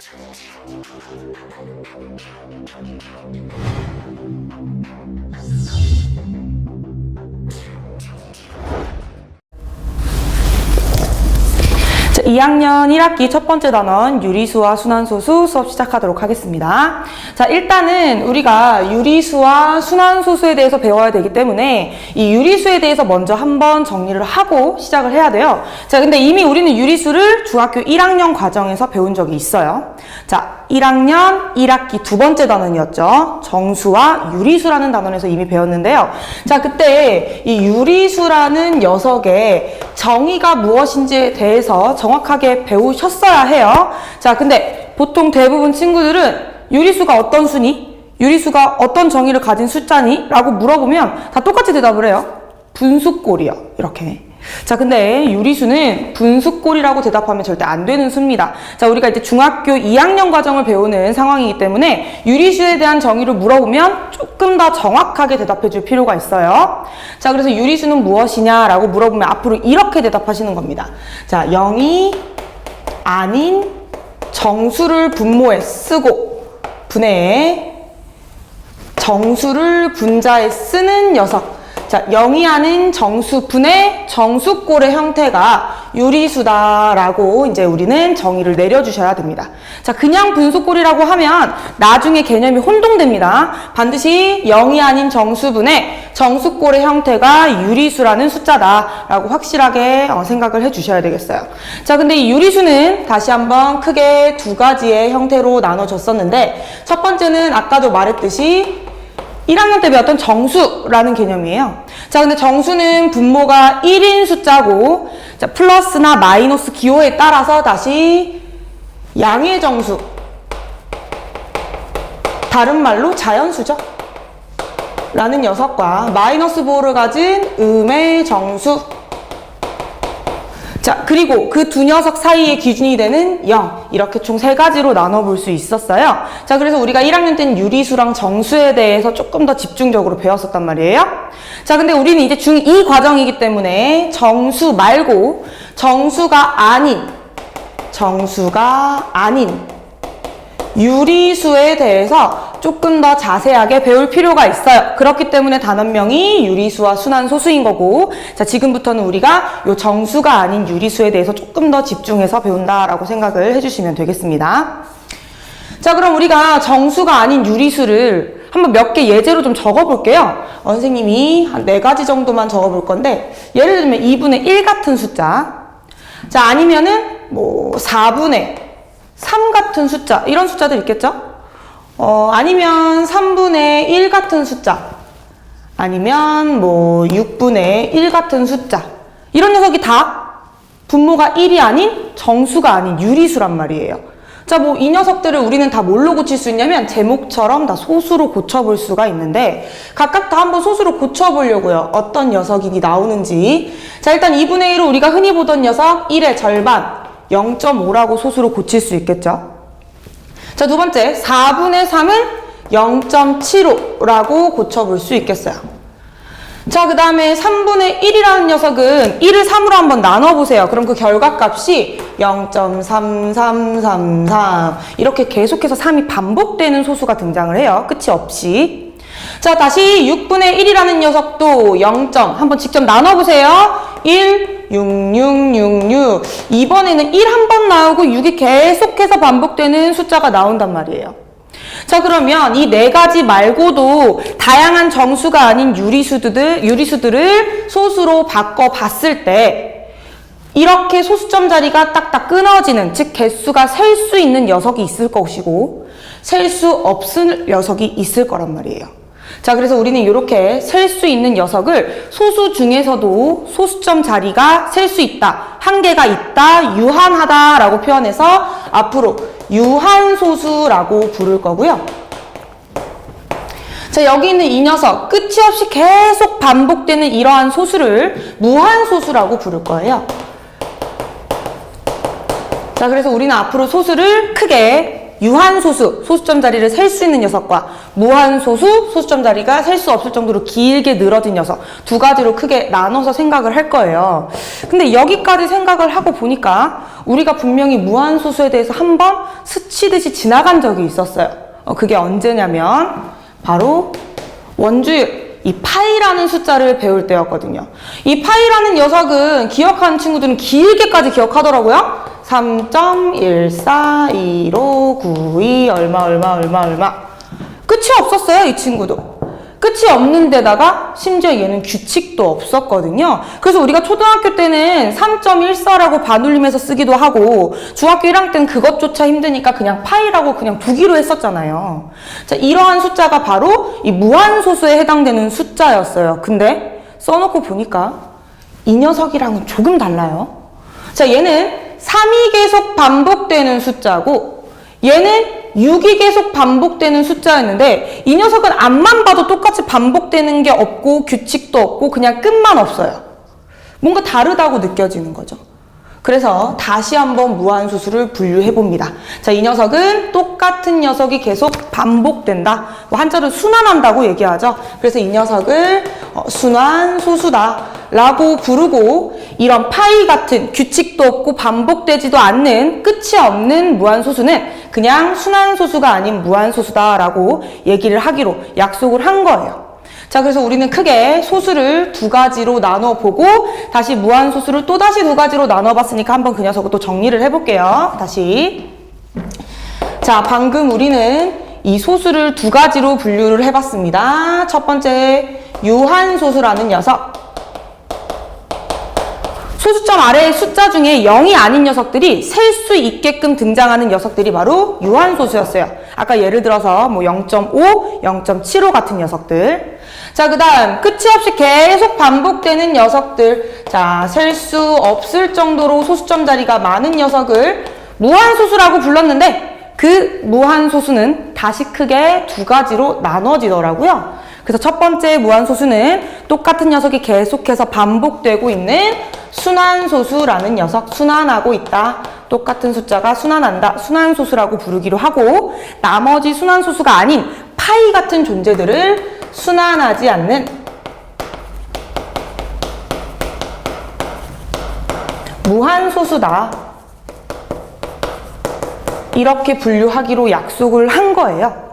자, 2학년 1학기 첫 번째 단원 유리수와 순환소수 수업 시작하도록 하겠습니다. 자, 일단은 우리가 유리수와 순환소수에 대해서 배워야 되기 때문에 이 유리수에 대해서 먼저 한번 정리를 하고 시작을 해야 돼요. 자, 근데 이미 우리는 유리수를 중학교 1학년 과정에서 배운 적이 있어요. 자, 1학년 1학기 두 번째 단원이었죠. 정수와 유리수라는 단원에서 이미 배웠는데요. 자, 그때 이 유리수라는 녀석의 정의가 무엇인지에 대해서 정확하게 배우셨어야 해요. 자, 근데 보통 대부분 친구들은 유리수가 어떤 수니? 유리수가 어떤 정의를 가진 숫자니? 라고 물어보면 다 똑같이 대답을 해요. 분수꼴이요. 이렇게. 자, 근데 유리수는 분수꼴이라고 대답하면 절대 안 되는 수입니다. 자, 우리가 이제 중학교 2학년 과정을 배우는 상황이기 때문에 유리수에 대한 정의를 물어보면 조금 더 정확하게 대답해 줄 필요가 있어요. 자, 그래서 유리수는 무엇이냐라고 물어보면 앞으로 이렇게 대답하시는 겁니다. 자, 0이 아닌 정수를 분모에 쓰고 분해에 정수를 분자에 쓰는 녀석. 자, 0이 아닌 정수분의 정수꼴의 형태가 유리수다라고 이제 우리는 정의를 내려주셔야 됩니다. 자, 그냥 분수꼴이라고 하면 나중에 개념이 혼동됩니다. 반드시 0이 아닌 정수분의 정수꼴의 형태가 유리수라는 숫자다라고 확실하게 생각을 해주셔야 되겠어요. 자, 근데 이 유리수는 다시 한번 크게 두 가지의 형태로 나눠졌었는데 첫 번째는 아까도 말했듯이 1학년 때 배웠던 정수라는 개념이에요. 자, 근데 정수는 분모가 1인 숫자고, 자, 플러스나 마이너스 기호에 따라서 다시 양의 정수. 다른 말로 자연수죠. 라는 녀석과 마이너스 부호를 가진 음의 정수. 자, 그리고 그 두 녀석 사이의 기준이 되는 0. 이렇게 총 세 가지로 나눠볼 수 있었어요. 자, 그래서 우리가 1학년 때는 유리수랑 정수에 대해서 조금 더 집중적으로 배웠었단 말이에요. 자, 근데 우리는 이제 중2 과정이기 때문에 정수 말고 정수가 아닌 유리수에 대해서 조금 더 자세하게 배울 필요가 있어요. 그렇기 때문에 단원명이 유리수와 순환소수인 거고, 자, 지금부터는 우리가 요 정수가 아닌 유리수에 대해서 조금 더 집중해서 배운다라고 생각을 해주시면 되겠습니다. 자, 그럼 우리가 정수가 아닌 유리수를 한번 몇 개 예제로 좀 적어볼게요. 선생님이 한 4가지 정도만 적어볼 건데, 예를 들면 2분의 1 같은 숫자, 자, 아니면은 뭐 4분의 3 같은 숫자, 이런 숫자들 있겠죠? 아니면 3분의 1 같은 숫자, 아니면 뭐 6분의 1 같은 숫자, 이런 녀석이 다 분모가 1이 아닌 정수가 아닌 유리수란 말이에요. 자, 뭐 이 녀석들을 우리는 다 뭘로 고칠 수 있냐면 제목처럼 다 소수로 고쳐볼 수가 있는데, 각각 다 한번 소수로 고쳐보려고요. 어떤 녀석이 나오는지. 자, 일단 2분의 1을 우리가 흔히 보던 녀석 1의 절반 0.5라고 소수로 고칠 수 있겠죠. 자, 두 번째 4분의 3은 0.75라고 고쳐볼 수 있겠어요. 자, 그 다음에 3분의 1이라는 녀석은 1을 3으로 한번 나눠보세요. 그럼 그 결과값이 0.3333 이렇게 계속해서 3이 반복되는 소수가 등장을 해요. 끝이 없이. 자, 다시 6분의 1이라는 녀석도 0. 한번 직접 나눠보세요. 1, 6, 6, 6, 6. 이번에는 1 한 번 나오고 6이 계속해서 반복되는 숫자가 나온단 말이에요. 자, 그러면 이 4가지 말고도 다양한 정수가 아닌 유리수들을 소수로 바꿔봤을 때 이렇게 소수점 자리가 딱딱 끊어지는, 즉 개수가 셀 수 있는 녀석이 있을 것이고 셀 수 없을 녀석이 있을 거란 말이에요. 자, 그래서 우리는 이렇게 셀 수 있는 녀석을 소수 중에서도 소수점 자리가 셀 수 있다, 한계가 있다, 유한하다라고 표현해서 앞으로 유한소수라고 부를 거고요. 자, 여기 있는 이 녀석, 끝이 없이 계속 반복되는 이러한 소수를 무한소수라고 부를 거예요. 자, 그래서 우리는 앞으로 소수를 크게 유한소수, 소수점 자리를 셀 수 있는 녀석과 무한소수, 소수점 자리가 셀 수 없을 정도로 길게 늘어진 녀석 두 가지로 크게 나눠서 생각을 할 거예요. 근데 여기까지 생각을 하고 보니까 우리가 분명히 무한소수에 대해서 한번 스치듯이 지나간 적이 있었어요. 그게 언제냐면 바로 원주율, 이 파이라는 숫자를 배울 때였거든요. 이 파이라는 녀석은 기억하는 친구들은 길게까지 기억하더라고요. 3.141592 얼마 끝이 없었어요. 이 친구도 끝이 없는 데다가 심지어 얘는 규칙도 없었거든요. 그래서 우리가 초등학교 때는 3.14라고 반올림해서 쓰기도 하고 중학교 1학년 때는 그것조차 힘드니까 그냥 파이라고 그냥 두기로 했었잖아요. 자, 이러한 숫자가 바로 이 무한소수에 해당되는 숫자였어요. 근데 써놓고 보니까 이 녀석이랑은 조금 달라요. 자, 얘는 3이 계속 반복되는 숫자고 얘는 6이 계속 반복되는 숫자였는데 이 녀석은 앞만 봐도 똑같이 반복되는 게 없고 규칙도 없고 그냥 끝만 없어요. 뭔가 다르다고 느껴지는 거죠. 그래서 다시 한번 무한소수를 분류해 봅니다. 자, 이 녀석은 똑같은 녀석이 계속 반복된다. 뭐 한자로 순환한다고 얘기하죠. 그래서 이 녀석을 순환소수다 라고 부르고 이런 파이 같은 규칙도 없고 반복되지도 않는 끝이 없는 무한소수는 그냥 순환소수가 아닌 무한소수다 라고 얘기를 하기로 약속을 한 거예요. 자, 그래서 우리는 크게 소수를 두 가지로 나눠보고 다시 무한소수를 또다시 두 가지로 나눠봤으니까 한번 그 녀석을 또 정리를 해볼게요. 다시. 자, 방금 우리는 이 소수를 두 가지로 분류를 해봤습니다. 첫 번째, 유한소수라는 녀석. 소수점 아래의 숫자 중에 0이 아닌 녀석들이 셀 수 있게끔 등장하는 녀석들이 바로 유한소수였어요. 아까 예를 들어서 뭐 0.5, 0.75 같은 녀석들. 자, 그 다음 끝이 없이 계속 반복되는 녀석들. 자, 셀 수 없을 정도로 소수점 자리가 많은 녀석을 무한소수라고 불렀는데 그 무한소수는 다시 크게 두 가지로 나눠지더라고요. 그래서 첫 번째 무한소수는 똑같은 녀석이 계속해서 반복되고 있는 순환소수라는 녀석, 순환하고 있다. 똑같은 숫자가 순환한다. 순환소수라고 부르기로 하고 나머지 순환소수가 아닌 파이 같은 존재들을 순환하지 않는 무한소수다. 이렇게 분류하기로 약속을 한 거예요.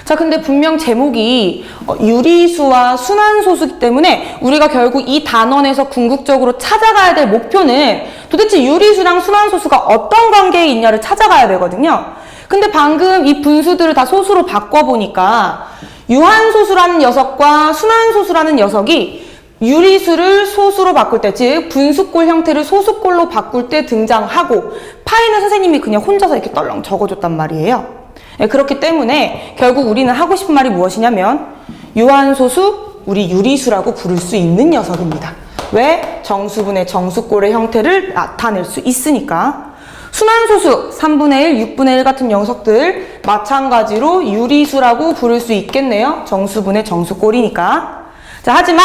자, 근데 분명 제목이 유리수와 순환소수이기 때문에 우리가 결국 이 단원에서 궁극적으로 찾아가야 될 목표는 도대체 유리수랑 순환소수가 어떤 관계에 있냐를 찾아가야 되거든요. 근데 방금 이 분수들을 다 소수로 바꿔보니까 유한소수라는 녀석과 순환소수라는 녀석이 유리수를 소수로 바꿀 때, 즉 분수꼴 형태를 소수꼴로 바꿀 때 등장하고 파이는 선생님이 그냥 혼자서 이렇게 떨렁 적어줬단 말이에요. 네, 그렇기 때문에 결국 우리는 하고 싶은 말이 무엇이냐면 유한소수, 우리 유리수라고 부를 수 있는 녀석입니다. 왜? 정수분의 정수꼴의 형태를 나타낼 수 있으니까. 순환소수, 3분의 1, 6분의 1 같은 녀석들 마찬가지로 유리수라고 부를 수 있겠네요. 정수분의 정수꼴이니까. 자, 하지만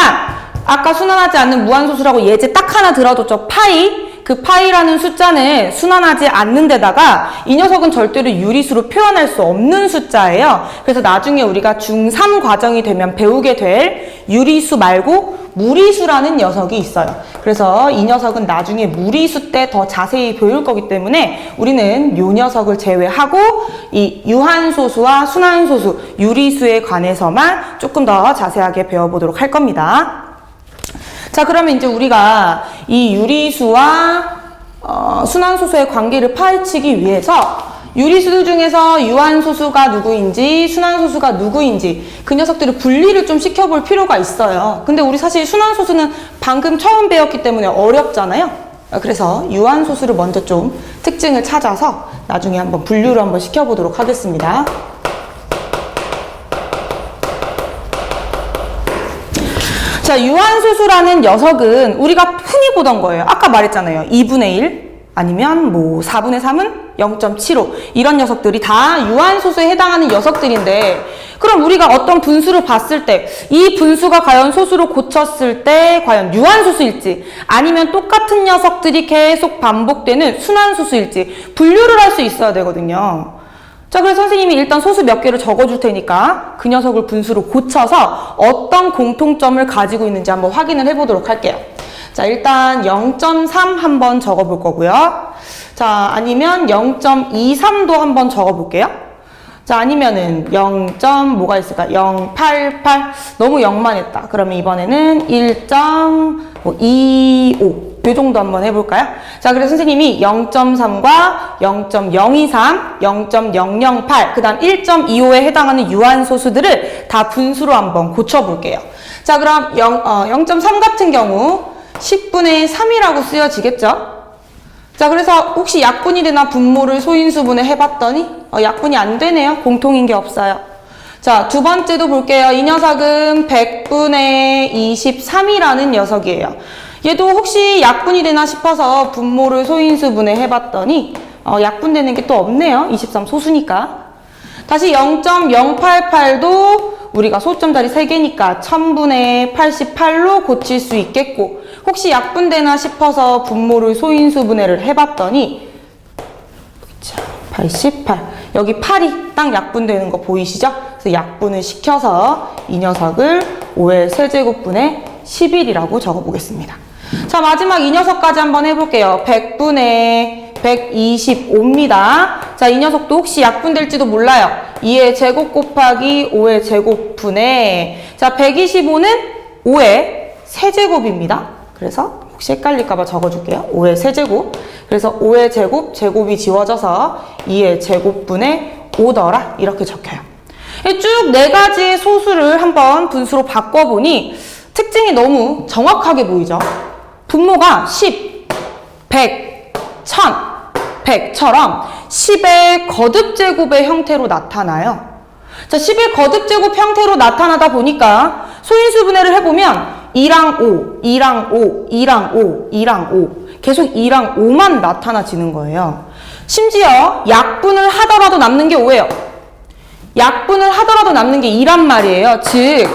아까 순환하지 않는 무한소수라고 예제 딱 하나 들어뒀죠. 파이. 그 파이라는 숫자는 순환하지 않는 데다가 이 녀석은 절대로 유리수로 표현할 수 없는 숫자예요. 그래서 나중에 우리가 중3 과정이 되면 배우게 될 유리수 말고 무리수라는 녀석이 있어요. 그래서 이 녀석은 나중에 무리수 때 더 자세히 배울 거기 때문에 우리는 이 녀석을 제외하고 이 유한소수와 순환소수, 유리수에 관해서만 조금 더 자세하게 배워보도록 할 겁니다. 자, 그러면 이제 우리가 이 유리수와 순환소수의 관계를 파헤치기 위해서 유리수들 중에서 유한소수가 누구인지 순환소수가 누구인지 그 녀석들을 분리를 좀 시켜볼 필요가 있어요. 근데 우리 사실 순환소수는 방금 처음 배웠기 때문에 어렵잖아요. 그래서 유한소수를 먼저 좀 특징을 찾아서 나중에 한번 분류를 한번 시켜보도록 하겠습니다. 자, 유한소수라는 녀석은 우리가 흔히 보던 거예요. 아까 말했잖아요. 2분의 1 아니면 뭐 4분의 3은 0.75 이런 녀석들이 다 유한소수에 해당하는 녀석들인데 그럼 우리가 어떤 분수를 봤을 때 이 분수가 과연 소수로 고쳤을 때 과연 유한소수일지 아니면 똑같은 녀석들이 계속 반복되는 순환소수일지 분류를 할 수 있어야 되거든요. 자, 그래서 선생님이 일단 소수 몇 개를 적어줄 테니까 그 녀석을 분수로 고쳐서 어떤 공통점을 가지고 있는지 한번 확인을 해보도록 할게요. 자, 일단 0.3 한번 적어볼 거고요. 자, 아니면 0.23도 한번 적어볼게요. 자, 아니면은 뭐가 있을까? 0.88. 너무 0만 했다. 그러면 이번에는 1.25. 이 정도 한번 해볼까요? 자, 그래서 선생님이 0.3과 0.023, 0.008, 그 다음 1.25에 해당하는 유한소수들을 다 분수로 한번 고쳐볼게요. 자, 그럼 0.3 같은 경우 10분의 3이라고 쓰여지겠죠? 자, 그래서 혹시 약분이 되나 분모를 소인수분해 해봤더니 약분이 안 되네요. 공통인 게 없어요. 자, 두 번째도 볼게요. 이 녀석은 100분의 23이라는 녀석이에요. 얘도 혹시 약분이 되나 싶어서 분모를 소인수분해 해봤더니 약분되는 게 또 없네요. 23 소수니까. 다시 0.088도 우리가 소점 자리 3개니까 1000분의 88로 고칠 수 있겠고, 혹시 약분되나 싶어서 분모를 소인수분해를 해봤더니 88, 여기 8이 딱 약분되는 거 보이시죠? 그래서 약분을 시켜서 이 녀석을 5의 세제곱분의 11이라고 적어보겠습니다. 자, 마지막 이 녀석까지 한번 해볼게요. 100분의 125입니다. 자, 이 녀석도 혹시 약분될지도 몰라요. 2의 제곱 곱하기 5의 제곱분의, 자, 125는 5의 세제곱입니다. 그래서 혹시 헷갈릴까봐 적어줄게요. 5의 세제곱. 그래서 5의 제곱, 제곱이 지워져서 2의 제곱분의 5더라. 이렇게 적혀요. 쭉 네 가지의 소수를 한번 분수로 바꿔보니 특징이 너무 정확하게 보이죠? 분모가 10, 100, 1000, 100처럼 10의 거듭제곱의 형태로 나타나요. 자, 10의 거듭제곱 형태로 나타나다 보니까 소인수분해를 해보면 2랑 5, 2랑 5, 2랑 5, 2랑 5 계속 2랑 5만 나타나지는 거예요. 심지어 약분을 하더라도 남는 게 5예요. 약분을 하더라도 남는 게 2란 말이에요. 즉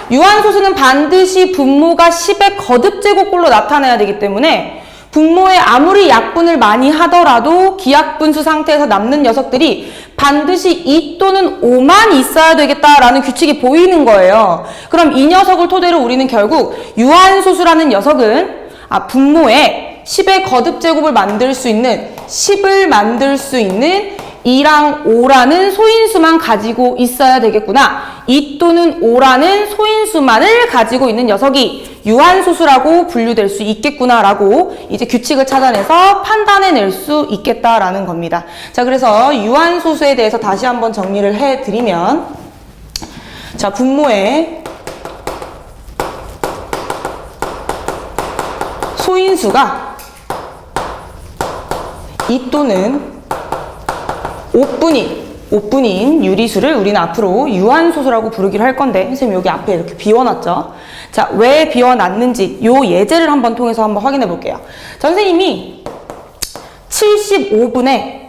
유한소수는 반드시 분모가 10의 거듭제곱꼴로 나타나야 되기 때문에 분모에 아무리 약분을 많이 하더라도 기약분수 상태에서 남는 녀석들이 반드시 2 또는 5만 있어야 되겠다라는 규칙이 보이는 거예요. 그럼 이 녀석을 토대로 우리는 결국 유한소수라는 녀석은 분모에 10의 거듭제곱을 만들 수 있는 10을 만들 수 있는 2랑 5라는 소인수만 가지고 있어야 되겠구나. 2 또는 5라는 소인수만을 가지고 있는 녀석이 유한소수라고 분류될 수 있겠구나라고 이제 규칙을 찾아내서 판단해낼 수 있겠다라는 겁니다. 자, 그래서 유한소수에 대해서 다시 한번 정리를 해드리면, 자, 분모에 소인수가 2 또는 5분인 유리수를 우리는 앞으로 유한소수라고 부르기로 할 건데, 선생님 여기 앞에 이렇게 비워놨죠? 자, 왜 비워놨는지 요 예제를 한번 통해서 한번 확인해 볼게요. 자, 선생님이 75분의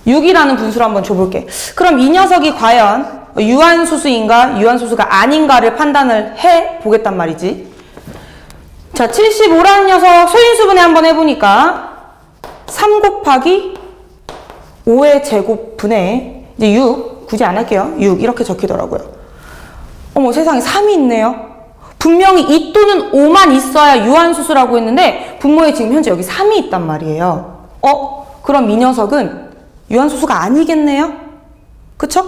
6이라는 분수를 한번 줘볼게. 그럼 이 녀석이 과연 유한소수인가 유한소수가 아닌가를 판단을 해 보겠단 말이지. 자, 75라는 녀석 소인수분해 한번 해보니까 3 곱하기 5의 제곱분의 이제 6, 굳이 안 할게요. 6 이렇게 적히더라고요. 어머, 세상에 3이 있네요. 분명히 2 또는 5만 있어야 유한소수라고 했는데 분모에 지금 현재 여기 3이 있단 말이에요. 그럼 이 녀석은 유한소수가 아니겠네요? 그쵸?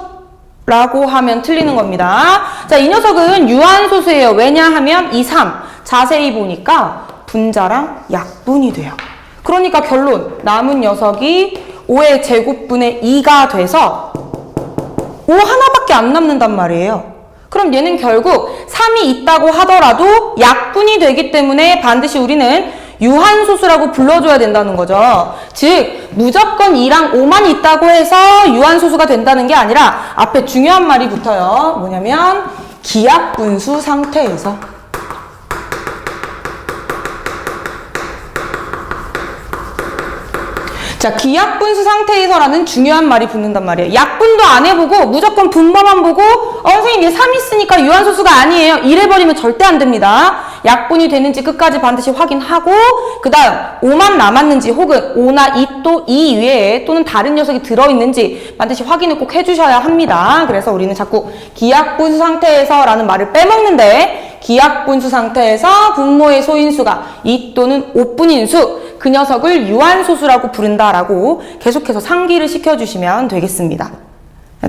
라고 하면 틀리는 겁니다. 자, 이 녀석은 유한소수예요. 왜냐하면 이 3 자세히 보니까 분자랑 약분이 돼요. 그러니까 결론, 남은 녀석이 5의 제곱분의 2가 돼서 5 하나밖에 안 남는단 말이에요. 그럼 얘는 결국 3이 있다고 하더라도 약분이 되기 때문에 반드시 우리는 유한소수라고 불러줘야 된다는 거죠. 즉 무조건 2랑 5만 있다고 해서 유한소수가 된다는 게 아니라 앞에 중요한 말이 붙어요. 뭐냐면 기약분수 상태에서. 자, 자, 기약분수 상태에서라는 중요한 말이 붙는단 말이에요. 약분도 안 해보고 무조건 분모만 보고 선생님 얘 3 있으니까 유한소수가 아니에요. 이래버리면 절대 안 됩니다. 약분이 되는지 끝까지 반드시 확인하고 그 다음 5만 남았는지 혹은 5나 2 또 이 이외에 또는 다른 녀석이 들어있는지 반드시 확인을 꼭 해주셔야 합니다. 그래서 우리는 자꾸 기약분수 상태에서 라는 말을 빼먹는데 기약분수 상태에서 분모의 소인수가 2 또는 5뿐인 수 그 녀석을 유한소수라고 부른다라고 계속해서 상기를 시켜주시면 되겠습니다.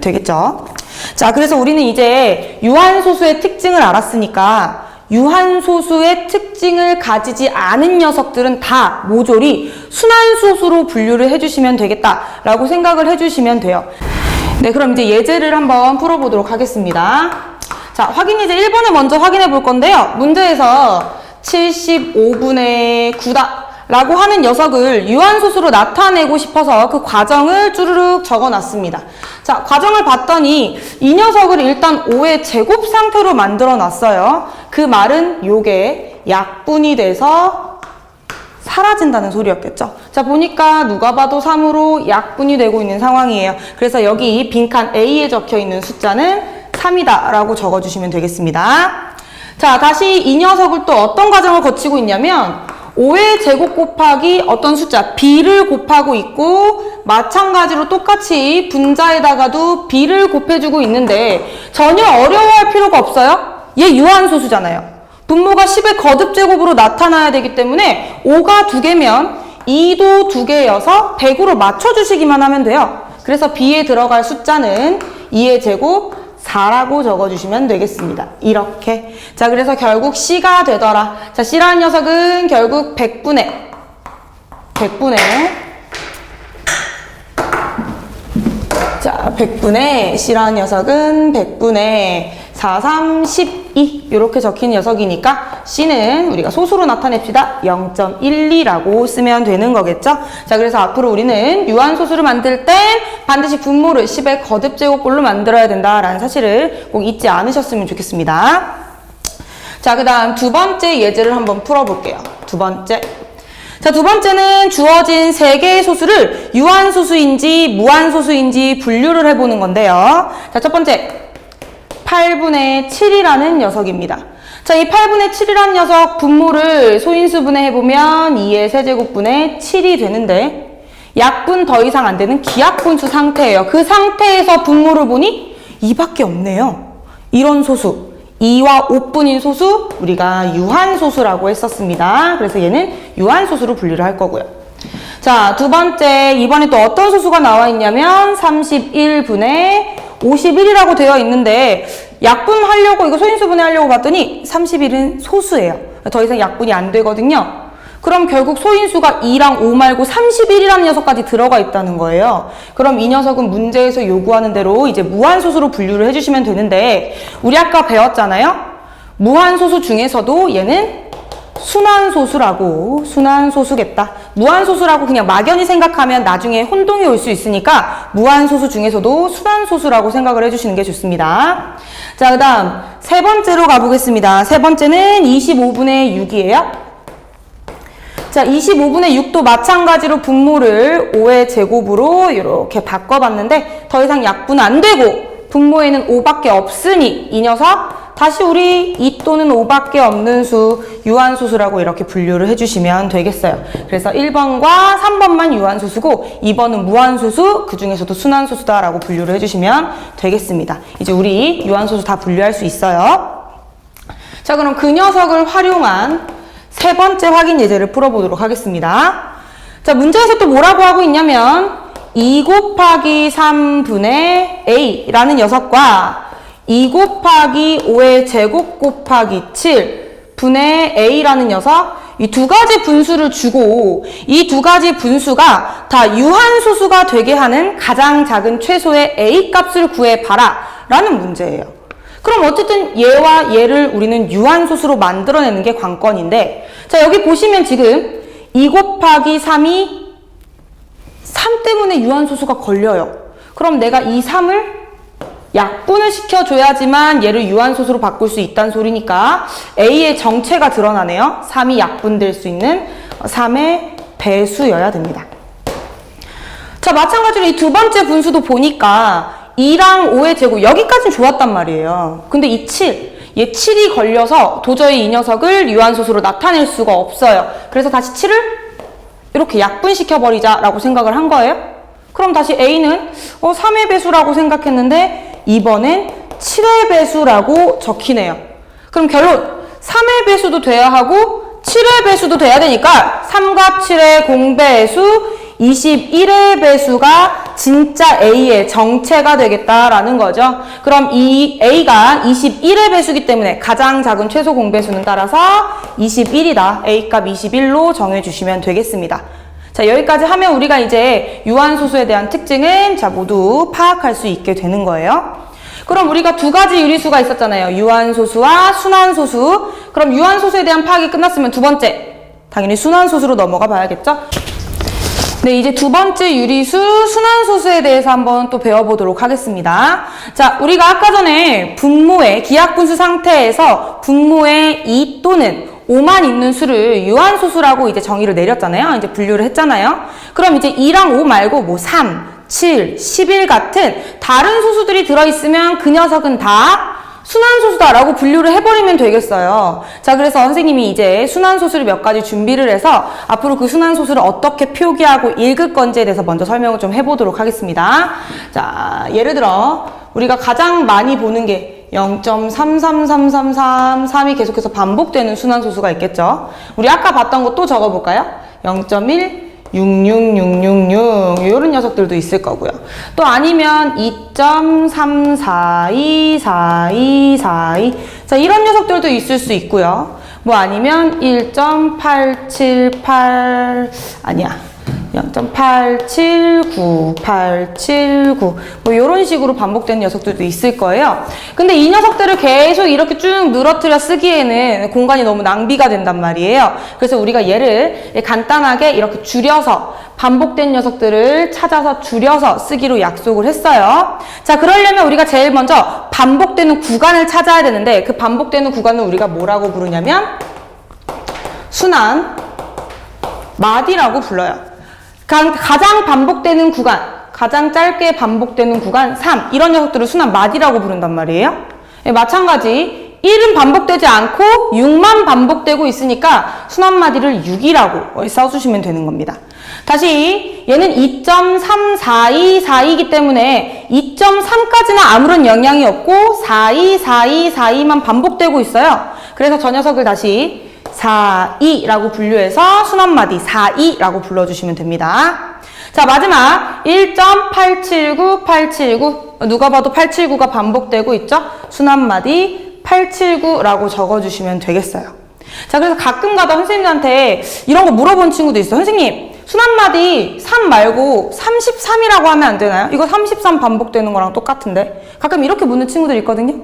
되겠죠? 자, 그래서 우리는 이제 유한소수의 특징을 알았으니까 유한소수의 특징을 가지지 않은 녀석들은 다 모조리 순환소수로 분류를 해주시면 되겠다라고 생각을 해주시면 돼요. 네, 그럼 이제 예제를 한번 풀어보도록 하겠습니다. 자, 확인 예제 1번을 먼저 확인해 볼 건데요. 문제에서 75분의 9다 라고 하는 녀석을 유한소수로 나타내고 싶어서 그 과정을 쭈르륵 적어놨습니다. 자, 과정을 봤더니 이 녀석을 일단 5의 제곱 상태로 만들어 놨어요. 그 말은 요게 약분이 돼서 사라진다는 소리였겠죠. 자, 보니까 누가 봐도 3으로 약분이 되고 있는 상황이에요. 그래서 여기 빈칸 A에 적혀 있는 숫자는 3이다 라고 적어주시면 되겠습니다. 자, 다시 이 녀석을 또 어떤 과정을 거치고 있냐면 5의 제곱 곱하기 어떤 숫자 b를 곱하고 있고 마찬가지로 똑같이 분자에다가도 b를 곱해주고 있는데 전혀 어려워할 필요가 없어요. 얘 유한소수잖아요. 분모가 10의 거듭제곱으로 나타나야 되기 때문에 5가 2개면 2도 2개여서 100으로 맞춰주시기만 하면 돼요. 그래서 b에 들어갈 숫자는 2의 제곱 4라고 적어주시면 되겠습니다. 이렇게. 자, 그래서 결국 C가 되더라. 자, C라는 녀석은 결국 100분의 자, 100분의 C라는 녀석은 100분의 4, 3, 12 이렇게 적힌 녀석이니까 C는 우리가 소수로 나타냅시다. 0.12라고 쓰면 되는 거겠죠? 자, 그래서 앞으로 우리는 유한소수를 만들 땐 반드시 분모를 10의 거듭제곱꼴로 만들어야 된다라는 사실을 꼭 잊지 않으셨으면 좋겠습니다. 자, 그 다음 두 번째 예제를 한번 풀어볼게요. 두 번째. 자, 두 번째는 주어진 3개의 소수를 유한소수인지 무한소수인지 분류를 해보는 건데요. 자, 첫 번째. 8분의 7이라는 녀석입니다. 자, 이 8분의 7이라는 녀석 분모를 소인수분해 해보면 2의 세제곱분의 7이 되는데 약분 더 이상 안 되는 기약분수 상태예요. 그 상태에서 분모를 보니 2밖에 없네요. 이런 소수, 2와 5뿐인 소수 우리가 유한소수라고 했었습니다. 그래서 얘는 유한소수로 분류를 할 거고요. 자, 두 번째, 이번에 또 어떤 소수가 나와 있냐면 31분의 51이라고 되어 있는데 약분하려고 이거 소인수분해 하려고 봤더니 31은 소수예요. 더 이상 약분이 안 되거든요. 그럼 결국 소인수가 2랑 5 말고 31이라는 녀석까지 들어가 있다는 거예요. 그럼 이 녀석은 문제에서 요구하는 대로 이제 무한소수로 분류를 해주시면 되는데 우리 아까 배웠잖아요. 무한소수 중에서도 얘는 순환소수라고 순환소수겠다. 무한소수라고 그냥 막연히 생각하면 나중에 혼동이 올 수 있으니까 무한소수 중에서도 순환소수라고 생각을 해주시는 게 좋습니다. 자, 그 다음 세 번째로 가보겠습니다. 세 번째는 25분의 6이에요. 자, 25분의 6도 마찬가지로 분모를 5의 제곱으로 이렇게 바꿔봤는데 더 이상 약분 안 되고 분모에는 5밖에 없으니 이 녀석 다시 우리 2 또는 5밖에 없는 수 유한소수라고 이렇게 분류를 해주시면 되겠어요. 그래서 1번과 3번만 유한소수고 2번은 무한소수, 그 중에서도 순환소수다라고 분류를 해주시면 되겠습니다. 이제 우리 유한소수 다 분류할 수 있어요. 자, 그럼 그 녀석을 활용한 세 번째 확인 예제를 풀어보도록 하겠습니다. 자, 문제에서 또 뭐라고 하고 있냐면 2 곱하기 3분의 A라는 녀석과 2 곱하기 5의 제곱 곱하기 7 분의 A라는 녀석 이 두 가지 분수를 주고 이 두 가지 분수가 다 유한소수가 되게 하는 가장 작은 최소의 A 값을 구해봐라 라는 문제예요. 그럼 어쨌든 얘와 얘를 우리는 유한소수로 만들어내는 게 관건인데 자, 여기 보시면 지금 2 곱하기 3이 3 때문에 유한소수가 걸려요. 그럼 내가 이 3을 약분을 시켜줘야지만 얘를 유한소수로 바꿀 수 있다는 소리니까 A의 정체가 드러나네요. 3이 약분될 수 있는 3의 배수여야 됩니다. 자, 마찬가지로 이 두 번째 분수도 보니까 2랑 5의 제곱, 여기까지는 좋았단 말이에요. 근데 이 7, 얘 7이 걸려서 도저히 이 녀석을 유한소수로 나타낼 수가 없어요. 그래서 다시 7을 이렇게 약분시켜버리자라고 생각을 한 거예요. 그럼 다시 A는 3의 배수라고 생각했는데 2번은 7의 배수라고 적히네요. 그럼 결론 3의 배수도 돼야 하고 7의 배수도 돼야 되니까 3과 7의 공배수 21의 배수가 진짜 A의 정체가 되겠다라는 거죠. 그럼 이 A가 21의 배수이기 때문에 가장 작은 최소 공배수는 따라서 21이다. A 값 21로 정해주시면 되겠습니다. 자, 여기까지 하면 우리가 이제 유한소수에 대한 특징은 자 모두 파악할 수 있게 되는 거예요. 그럼 우리가 두 가지 유리수가 있었잖아요. 유한소수와 순환소수. 그럼 유한소수에 대한 파악이 끝났으면 두 번째, 당연히 순환소수로 넘어가 봐야겠죠? 네, 이제 두 번째 유리수, 순환소수에 대해서 한번 또 배워보도록 하겠습니다. 자, 우리가 아까 전에 분모의, 기하분수 상태에서 분모의 2 또는 5만 있는 수를 유한소수라고 이제 정의를 내렸잖아요. 이제 분류를 했잖아요. 그럼 이제 2랑 5 말고 뭐 3, 7, 11 같은 다른 소수들이 들어있으면 그 녀석은 다 순환소수다라고 분류를 해버리면 되겠어요. 자, 그래서 선생님이 이제 순환소수를 몇 가지 준비를 해서 앞으로 그 순환소수를 어떻게 표기하고 읽을 건지에 대해서 먼저 설명을 좀 해보도록 하겠습니다. 자, 예를 들어 우리가 가장 많이 보는 게 0.33333, 3이 계속해서 반복되는 순환소수가 있겠죠. 우리 아까 봤던 거 또 적어볼까요? 0.1, 66666 이런 녀석들도 있을 거고요. 또 아니면 2.3424242 자, 이런 녀석들도 있을 수 있고요. 뭐 아니면 1.878 아니야. 0.879 뭐 이런 식으로 반복되는 녀석들도 있을 거예요. 근데 이 녀석들을 계속 이렇게 쭉 늘어뜨려 쓰기에는 공간이 너무 낭비가 된단 말이에요. 그래서 우리가 얘를 간단하게 이렇게 줄여서 반복된 녀석들을 찾아서 줄여서 쓰기로 약속을 했어요. 자, 그러려면 우리가 제일 먼저 반복되는 구간을 찾아야 되는데 그 반복되는 구간을 우리가 뭐라고 부르냐면 순환 마디라고 불러요. 가장 반복되는 구간, 가장 짧게 반복되는 구간 3 이런 녀석들을 순환 마디라고 부른단 말이에요. 마찬가지 1은 반복되지 않고 6만 반복되고 있으니까 순환 마디를 6이라고 써주시면 되는 겁니다. 다시 얘는 2.34242이기 때문에 2.3까지는 아무런 영향이 없고 424242만 반복되고 있어요. 그래서 저 녀석을 다시 42라고 분류해서 순환마디 42라고 불러주시면 됩니다. 자, 마지막 1.879879 누가 봐도 879가 반복되고 있죠? 순환마디 879라고 적어주시면 되겠어요. 자, 그래서 가끔가다 선생님들한테 이런 거 물어본 친구도 있어요. 선생님, 순환마디 3 말고 33이라고 하면 안 되나요? 이거 33 반복되는 거랑 똑같은데? 가끔 이렇게 묻는 친구들 있거든요.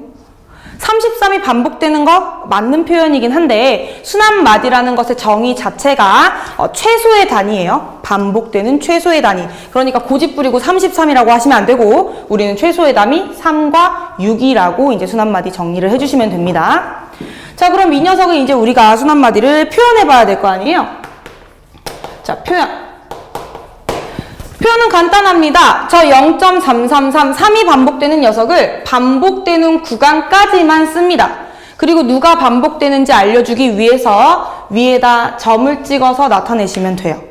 33이 반복되는 거 맞는 표현이긴 한데 순환마디라는 것의 정의 자체가 최소의 단위예요. 반복되는 최소의 단위. 그러니까 고집 부리고 33이라고 하시면 안 되고 우리는 최소의 단위 3과 6이라고 이제 순환마디 정리를 해주시면 됩니다. 자, 그럼 이 녀석은 이제 우리가 순환마디를 표현해 봐야 될 거 아니에요? 자, 표현은 간단합니다. 저 0.333, 3이 반복되는 녀석을 반복되는 구간까지만 씁니다. 그리고 누가 반복되는지 알려주기 위해서 위에다 점을 찍어서 나타내시면 돼요.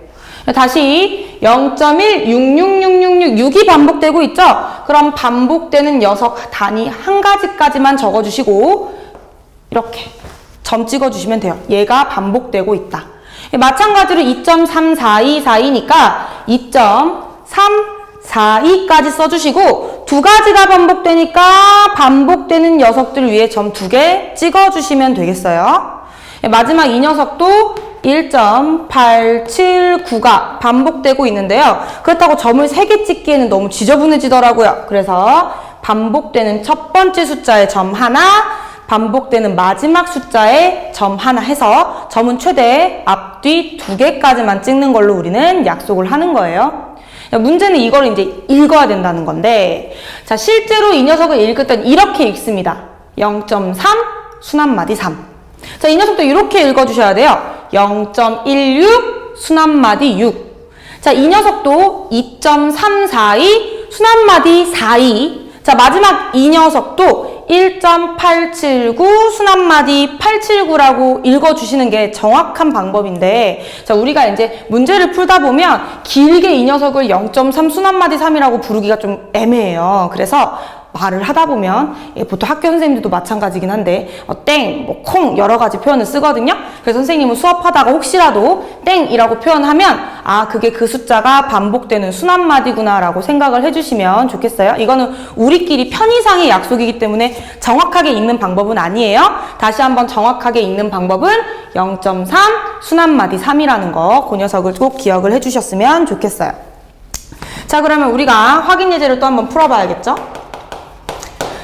다시 0.1, 66666, 6이 반복되고 있죠? 그럼 반복되는 녀석 단위 한 가지까지만 적어주시고 이렇게 점 찍어주시면 돼요. 얘가 반복되고 있다. 마찬가지로 2.34242니까 2.342까지 써주시고 두 가지가 반복되니까 반복되는 녀석들 위에 점 2개 찍어주시면 되겠어요. 마지막 이 녀석도 1.879가 반복되고 있는데요. 그렇다고 점을 3개 찍기에는 너무 지저분해지더라고요. 그래서 반복되는 첫 번째 숫자에 점 하나, 반복되는 마지막 숫자에 점 하나 해서 점은 최대 앞뒤 2개까지만 찍는 걸로 우리는 약속을 하는 거예요. 문제는 이걸 이제 읽어야 된다는 건데, 자, 실제로 이 녀석을 읽을 땐 이렇게 읽습니다. 0.3 순환마디 3. 자, 이 녀석도 이렇게 읽어주셔야 돼요. 0.16 순환마디 6. 자, 이 녀석도 2.342, 순환마디 42. 자, 마지막 이 녀석도 1.879, 순환마디 879라고 읽어주시는 게 정확한 방법인데, 자, 우리가 이제 문제를 풀다 보면 길게 이 녀석을 0.3 순환마디 3이라고 부르기가 좀 애매해요. 그래서 말을 하다 보면 보통 학교 선생님들도 마찬가지긴 한데 땡, 뭐 콩 여러 가지 표현을 쓰거든요. 그래서 선생님은 수업하다가 혹시라도 땡이라고 표현하면 아, 그게 그 숫자가 반복되는 순환마디구나 라고 생각을 해주시면 좋겠어요. 이거는 우리끼리 편의상의 약속이기 때문에 정확하게 읽는 방법은 아니에요. 다시 한번 정확하게 읽는 방법은 0.3 순환마디 3이라는 거, 그 녀석을 꼭 기억을 해주셨으면 좋겠어요. 자, 그러면 우리가 확인 예제를 또 한번 풀어봐야겠죠?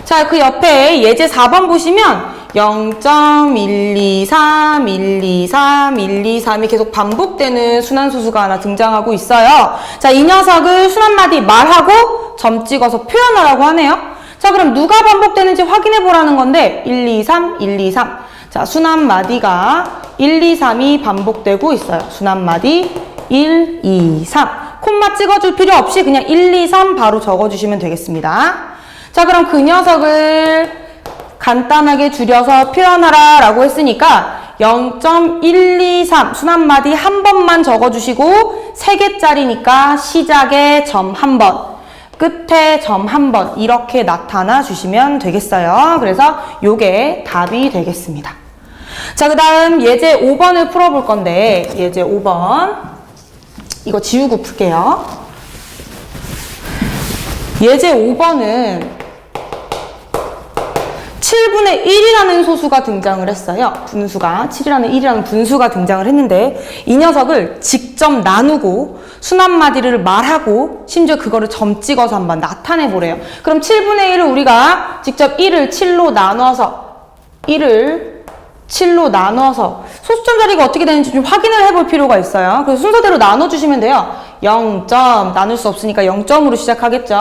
자, 그 옆에 예제 4번 보시면 0.123, 123, 123이 계속 반복되는 순환소수가 하나 등장하고 있어요. 자, 이 녀석을 순환마디 말하고 점 찍어서 표현하라고 하네요. 자, 그럼 누가 반복되는지 확인해 보라는 건데 1, 2, 3, 1, 2, 3. 자, 순환마디가 1, 2, 3이 반복되고 있어요. 순환마디 1, 2, 3. 콤마 찍어줄 필요 없이 그냥 1, 2, 3 바로 적어주시면 되겠습니다. 자, 그럼 그 녀석을 간단하게 줄여서 표현하라 라고 했으니까 0.123 순환마디 한 번만 적어주시고 3개짜리니까 시작에 점 한 번, 끝에 점 한 번 이렇게 나타나 주시면 되겠어요. 그래서 요게 답이 되겠습니다. 자, 그 다음 예제 5번을 풀어볼 건데 예제 5번 이거 지우고 풀게요. 예제 5번은 7분의 1이라는 소수가 등장을 했어요. 분수가 7이라는 1이라는 분수가 등장을 했는데 이 녀석을 직접 나누고 순환마디를 말하고 심지어 그거를 점 찍어서 한번 나타내 보래요. 그럼 7분의 1을 우리가 직접 1을 7로 나눠서 소수점 자리가 어떻게 되는지 좀 확인을 해볼 필요가 있어요. 그래서 순서대로 나눠주시면 돼요. 0점 나눌 수 없으니까 0점으로 시작하겠죠.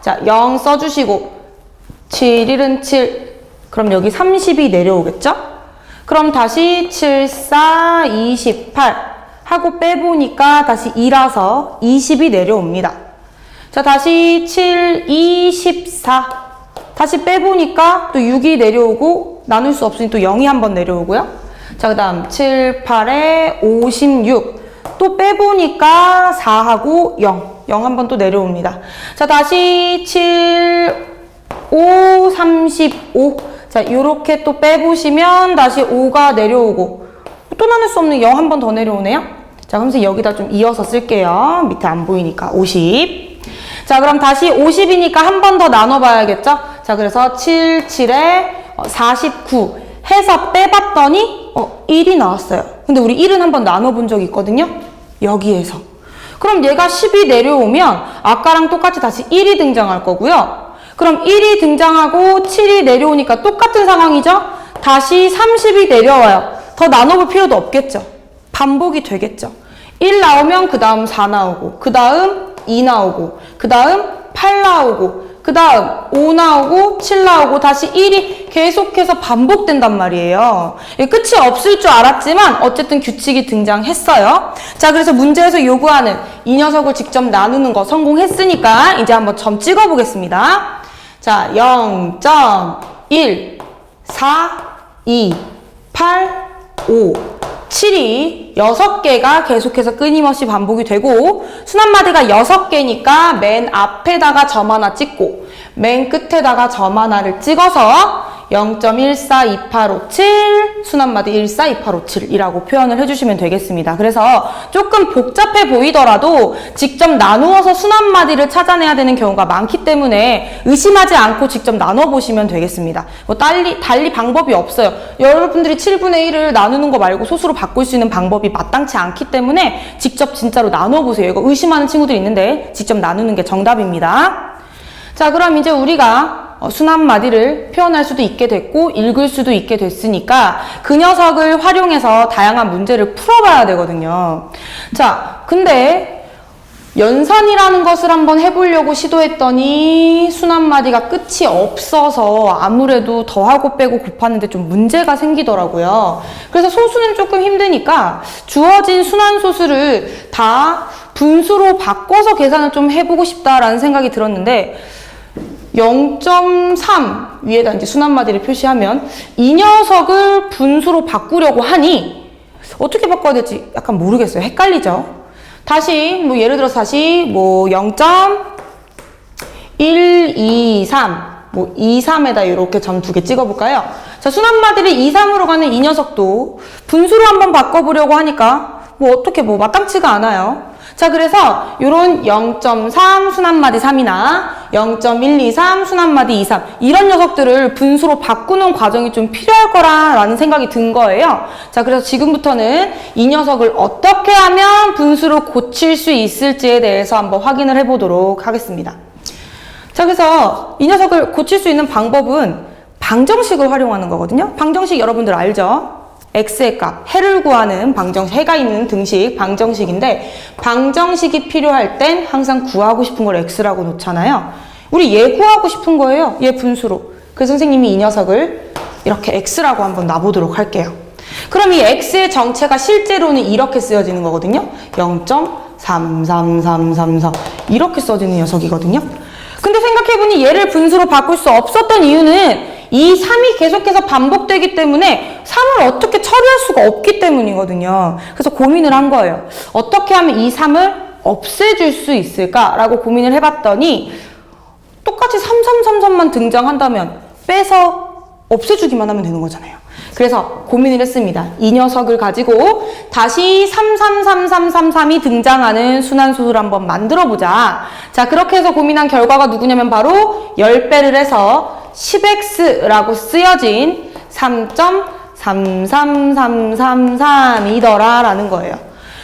자, 0 써주시고 7, 1은 7. 그럼 여기 30이 내려오겠죠? 그럼 다시 7, 4, 28 하고 빼보니까 다시 2라서 20이 내려옵니다. 자, 다시 7, 24 다시 빼보니까 또 6이 내려오고 나눌 수 없으니 또 0이 한번 내려오고요. 자, 그 다음 7, 8에 56 또 빼보니까 4하고 0 한 번 또 내려옵니다. 자, 다시 7, 5, 35 자, 요렇게 또 빼보시면 다시 5가 내려오고 또 나눌 수 없는 0 한 번 더 내려오네요. 자, 그럼 여기다 좀 이어서 쓸게요. 밑에 안 보이니까 50. 자, 그럼 다시 50이니까 한 번 더 나눠봐야겠죠? 자, 그래서 7, 7에 49 해서 빼봤더니 1이 나왔어요. 근데 우리 1은 한 번 나눠본 적이 있거든요. 여기에서. 그럼 얘가 10이 내려오면 아까랑 똑같이 다시 1이 등장할 거고요. 그럼 1이 등장하고 7이 내려오니까 똑같은 상황이죠? 다시 30이 내려와요. 더 나눠볼 필요도 없겠죠? 반복이 되겠죠? 1 나오면 그 다음 4 나오고, 그 다음 2 나오고, 그 다음 8 나오고, 그 다음 5 나오고, 7 나오고, 다시 1이 계속해서 반복된단 말이에요. 끝이 없을 줄 알았지만 어쨌든 규칙이 등장했어요. 자, 그래서 문제에서 요구하는 이 녀석을 직접 나누는 거 성공했으니까 이제 한번 점 찍어보겠습니다. 자, 0.1, 4, 2, 8, 5, 7이 6개가 계속해서 끊임없이 반복이 되고 순환마디가 6개니까 맨 앞에다가 점 하나 찍고 맨 끝에다가 점 하나를 찍어서 0.142857 순환마디 142857이라고 표현을 해주시면 되겠습니다. 그래서 조금 복잡해 보이더라도 직접 나누어서 순환마디를 찾아내야 되는 경우가 많기 때문에 의심하지 않고 직접 나눠보시면 되겠습니다. 뭐 달리 방법이 없어요. 여러분들이 7분의 1을 나누는 거 말고 소수로 바꿀 수 있는 방법이 마땅치 않기 때문에 직접 진짜로 나눠보세요. 이거 의심하는 친구들이 있는데 직접 나누는 게 정답입니다. 자, 그럼 이제 우리가 순환마디를 표현할 수도 있게 됐고 읽을 수도 있게 됐으니까 그 녀석을 활용해서 다양한 문제를 풀어봐야 되거든요. 자, 근데 연산이라는 것을 한번 해보려고 시도했더니 순환마디가 끝이 없어서 아무래도 더하고 빼고 곱하는데 좀 문제가 생기더라고요. 그래서 소수는 조금 힘드니까 주어진 순환소수를 다 분수로 바꿔서 계산을 좀 해보고 싶다라는 생각이 들었는데 0.3 위에다 이제 순환마디를 표시하면 이 녀석을 분수로 바꾸려고 하니 어떻게 바꿔야 될지 약간 모르겠어요. 헷갈리죠? 다시 뭐 예를 들어서 다시 뭐 0.123 뭐 2, 3에다 이렇게 점 2개 찍어볼까요? 자, 순환마디를 2, 3으로 가는 이 녀석도 분수로 한번 바꿔보려고 하니까 뭐 어떻게 뭐 마땅치가 않아요. 자, 그래서 요런 0.3 순환마디 3이나 0.123 순환마디 23 이런 녀석들을 분수로 바꾸는 과정이 좀 필요할 거라는 생각이 든 거예요. 자, 그래서 지금부터는 이 녀석을 어떻게 하면 분수로 고칠 수 있을지에 대해서 한번 확인을 해보도록 하겠습니다. 자, 그래서 이 녀석을 고칠 수 있는 방법은 방정식을 활용하는 거거든요. 방정식 여러분들 알죠? x의 값, 해를 구하는 방정식, 해가 있는 등식, 방정식인데 방정식이 필요할 땐 항상 구하고 싶은 걸 x라고 놓잖아요. 우리 얘 구하고 싶은 거예요. 얘 분수로. 그래서 선생님이 이 녀석을 이렇게 x라고 한번 놔보도록 할게요. 그럼 이 x의 정체가 실제로는 이렇게 쓰여지는 거거든요. 0.33333 이렇게 써지는 녀석이거든요. 근데 생각해보니 얘를 분수로 바꿀 수 없었던 이유는 이 3이 계속해서 반복되기 때문에 3을 어떻게 처리할 수가 없기 때문이거든요. 그래서 고민을 한 거예요. 어떻게 하면 이 3을 없애줄 수 있을까라고 고민을 해봤더니 똑같이 3333만 등장한다면 빼서 없애주기만 하면 되는 거잖아요. 그래서 고민을 했습니다. 이 녀석을 가지고 다시 333333이 등장하는 순환소수를 한번 만들어보자. 자, 그렇게 해서 고민한 결과가 누구냐면 바로 10배를 해서 10x라고 쓰여진 3.33333이더라 라는 거예요.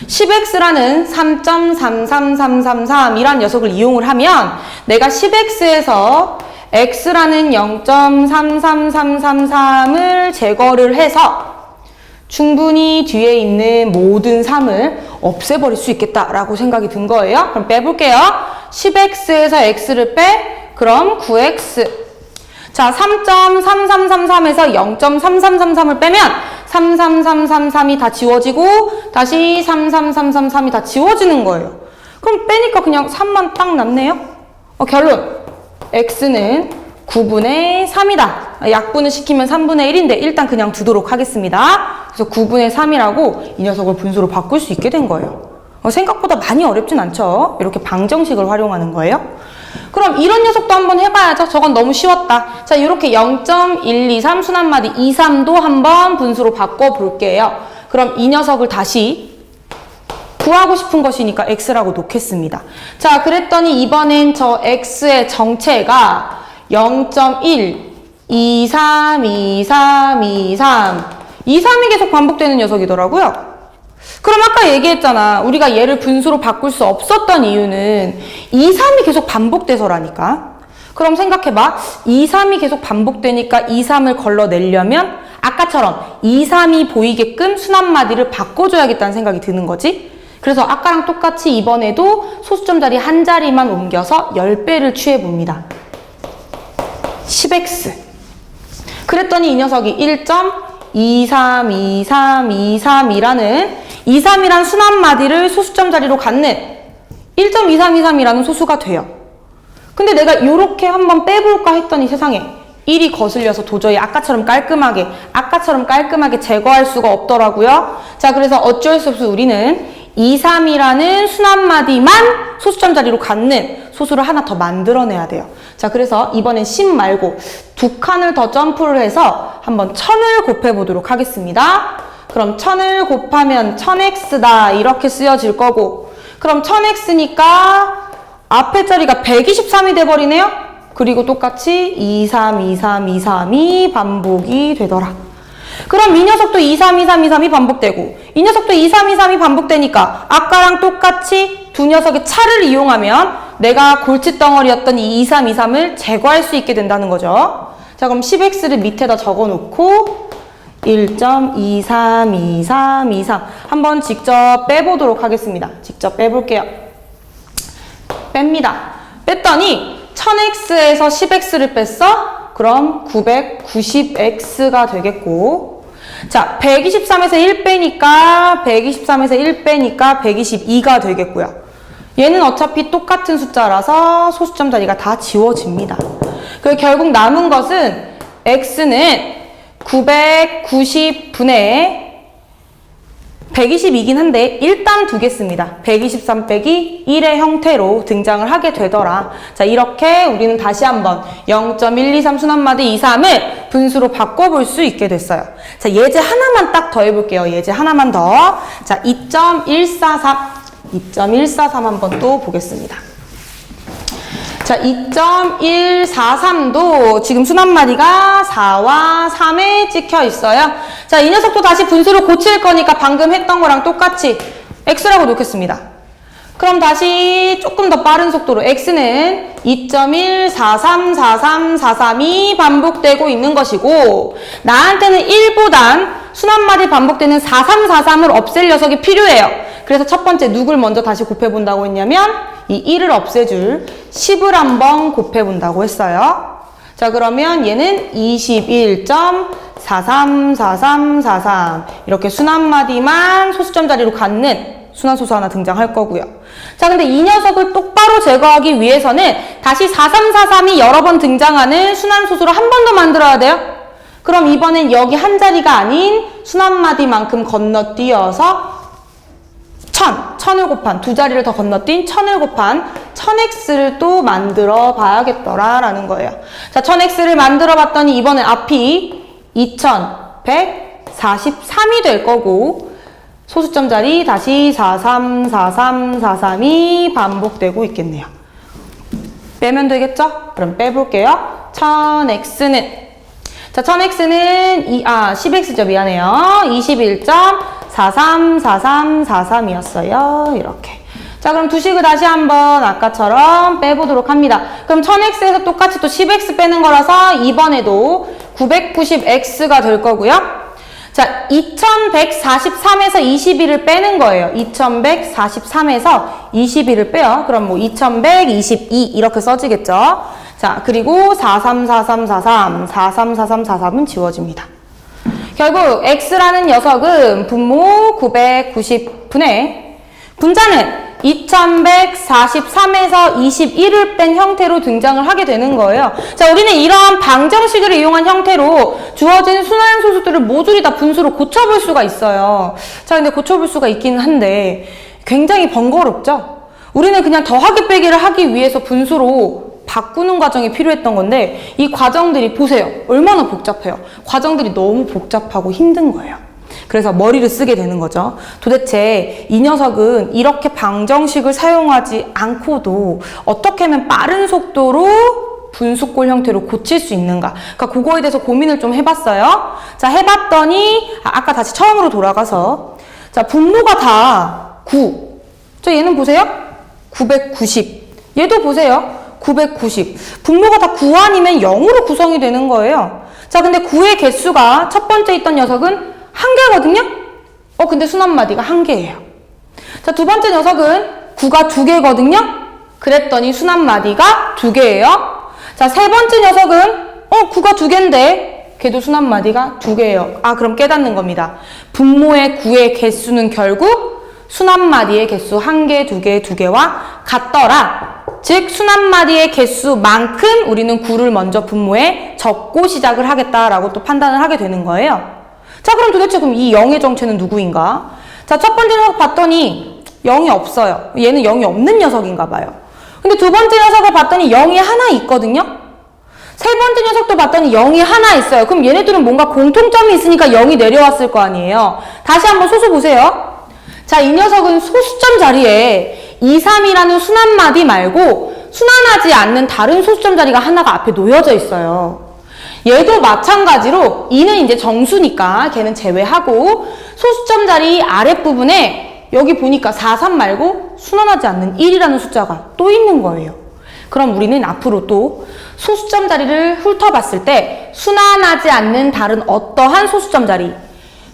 10x라는 3.33333이란 녀석을 이용을 하면 내가 10x에서 x라는 0.33333을 제거를 해서 충분히 뒤에 있는 모든 3을 없애버릴 수 있겠다라고 생각이 든 거예요. 그럼 빼볼게요. 10x에서 x를 빼. 그럼 9x. 자, 3.3333에서 0.3333을 빼면 33333이 다 지워지고 다시 33333이 다 지워지는 거예요. 그럼 빼니까 그냥 3만 딱 남네요. 결론. x는 9분의 3이다. 약분을 시키면 3분의 1인데 일단 그냥 두도록 하겠습니다. 그래서 9분의 3이라고 이 녀석을 분수로 바꿀 수 있게 된 거예요. 생각보다 많이 어렵진 않죠. 이렇게 방정식을 활용하는 거예요. 그럼 이런 녀석도 한번 해봐야죠. 저건 너무 쉬웠다. 자, 이렇게 0.123 순환마디 23도 한번 분수로 바꿔볼게요. 그럼 이 녀석을 다시 구하고 싶은 것이니까 x라고 놓겠습니다. 자, 그랬더니 이번엔 저 x의 정체가 0.1, 23, 23, 23. 23이 계속 반복되는 녀석이더라고요. 그럼 아까 얘기했잖아. 우리가 얘를 분수로 바꿀 수 없었던 이유는 2, 3이 계속 반복돼서라니까. 그럼 생각해봐. 2, 3이 계속 반복되니까 2, 3을 걸러내려면 아까처럼 2, 3이 보이게끔 순환마디를 바꿔줘야겠다는 생각이 드는 거지. 그래서 아까랑 똑같이 이번에도 소수점 자리 한 자리만 옮겨서 10배를 취해봅니다. 10x. 그랬더니 이 녀석이 1.232323이라는 23이란 순환마디를 소수점 자리로 갖는 1.2323이라는 소수가 돼요. 근데 내가 이렇게 한번 빼볼까 했더니 세상에 1이 거슬려서 도저히 아까처럼 깔끔하게 제거할 수가 없더라고요. 자, 그래서 어쩔 수 없이 우리는 23이라는 순환마디만 소수점 자리로 갖는 소수를 하나 더 만들어내야 돼요. 자, 그래서 이번엔 10 말고 두 칸을 더 점프를 해서 한번 1000을 곱해보도록 하겠습니다. 그럼 1000을 곱하면 1000x다 이렇게 쓰여질 거고, 그럼 1000x니까 앞에 자리가 123이 돼버리네요. 그리고 똑같이 232323이 반복이 되더라. 그럼 이 녀석도 232323이 반복되고 이 녀석도 2323이 반복되니까 아까랑 똑같이 두 녀석의 차를 이용하면 내가 골칫덩어리였던 이 2323을 제거할 수 있게 된다는 거죠. 자, 그럼 10x를 밑에다 적어놓고 1.232323 한번 직접 빼보도록 하겠습니다. 직접 빼볼게요. 뺍니다. 뺐더니 1000x에서 10x를 뺐어? 그럼 990x가 되겠고, 자, 123에서 1 빼니까 122가 되겠고요. 얘는 어차피 똑같은 숫자라서 소수점 자리가 다 지워집니다. 그리고 결국 남은 것은 x는 990분의 120이긴 한데 일단 두겠습니다. 123 빼기 1의 형태로 등장을 하게 되더라. 자, 이렇게 우리는 다시 한번 0.123 순환마디 2, 3을 분수로 바꿔볼 수 있게 됐어요. 자, 예제 하나만 딱 더 해볼게요. 예제 하나만 더. 자, 2.143 한번 또 보겠습니다. 자, 2.143도 지금 순환마디가 4와 3에 찍혀 있어요. 자, 이 녀석도 다시 분수로 고칠 거니까 방금 했던 거랑 똑같이 x라고 놓겠습니다. 그럼 다시 조금 더 빠른 속도로 x는 2.1434343이 반복되고 있는 것이고 나한테는 1보단 순환마디 반복되는 4343을 없앨 녀석이 필요해요. 그래서 첫 번째 누굴 먼저 다시 곱해본다고 했냐면 이 1을 없애줄 10을 한번 곱해본다고 했어요. 자, 그러면 얘는 21.434343 이렇게 순환마디만 소수점 자리로 갖는 순환소수 하나 등장할 거고요. 자, 근데 이 녀석을 똑바로 제거하기 위해서는 다시 4343이 여러 번 등장하는 순환소수를 한 번 더 만들어야 돼요. 그럼 이번엔 여기 한 자리가 아닌 순환마디만큼 건너뛰어서 1000을 곱한 두 자리를 더 건너뛴 1000을 곱한 1000x를 또 만들어 봐야겠더라 라는 거예요. 자, 1000x를 만들어 봤더니 이번엔 앞이 2143이 될 거고 소수점 자리 다시 434343이 반복되고 있겠네요. 빼면 되겠죠? 그럼 빼볼게요. 1000x는 자, 1000x는 10x죠. 미안해요. 21.434343이었어요. 이렇게. 자, 그럼 두식을 다시 한번 아까처럼 빼보도록 합니다. 그럼 1000x에서 똑같이 또 10x 빼는 거라서 이번에도 990x가 될 거고요. 자, 2143에서 21을 빼는 거예요. 2143에서 21을 빼요. 그럼 뭐 2122 이렇게 써지겠죠. 자, 그리고 434343 지워집니다. 결국 x라는 녀석은 분모 990분의 분자는 2143에서 21을 뺀 형태로 등장을 하게 되는 거예요. 자, 우리는 이러한 방정식을 이용한 형태로 주어진 순환소수들을 모조리 다 분수로 고쳐볼 수가 있어요. 자, 근데 고쳐볼 수가 있긴 한데 굉장히 번거롭죠? 우리는 그냥 더하기 빼기를 하기 위해서 분수로 바꾸는 과정이 필요했던 건데 이 과정들이 보세요. 얼마나 복잡해요. 과정들이 너무 복잡하고 힘든 거예요. 그래서 머리를 쓰게 되는 거죠. 도대체 이 녀석은 이렇게 방정식을 사용하지 않고도 어떻게 하면 빠른 속도로 분수꼴 형태로 고칠 수 있는가. 그러니까 그거에 대해서 고민을 좀 해봤어요. 자, 해봤더니 아까 다시 처음으로 돌아가서 자, 분모가 다 9. 자, 얘는 보세요. 990. 얘도 보세요. 990. 분모가 다 9 아니면 0으로 구성이 되는 거예요. 자, 근데 9의 개수가 첫 번째 있던 녀석은 1개거든요? 근데 순환마디가 1개예요. 자, 두 번째 녀석은 9가 2개거든요? 그랬더니 순환마디가 2개예요. 자, 세 번째 녀석은 9가 2개인데 걔도 순환마디가 2개예요. 아, 그럼 깨닫는 겁니다. 분모의 9의 개수는 결국 순환마디의 개수 1개, 2개, 2개와 같더라. 즉 순환마디의 개수만큼 우리는 9를 먼저 분모에 적고 시작을 하겠다라고 또 판단을 하게 되는 거예요. 자, 그럼 도대체 그럼 이 0의 정체는 누구인가? 자, 첫 번째 녀석 봤더니 0이 없어요. 얘는 0이 없는 녀석인가 봐요. 근데 두 번째 녀석을 봤더니 0이 하나 있거든요? 세 번째 녀석도 봤더니 0이 하나 있어요. 그럼 얘네들은 뭔가 공통점이 있으니까 0이 내려왔을 거 아니에요. 다시 한번 소수 보세요. 자, 이 녀석은 소수점 자리에 2, 3이라는 순환마디 말고 순환하지 않는 다른 소수점 자리가 하나가 앞에 놓여져 있어요. 얘도 마찬가지로 2는 이제 정수니까 걔는 제외하고 소수점 자리 아랫부분에 여기 보니까 4, 3 말고 순환하지 않는 1이라는 숫자가 또 있는 거예요. 그럼 우리는 앞으로 또 소수점 자리를 훑어봤을 때 순환하지 않는 다른 어떠한 소수점 자리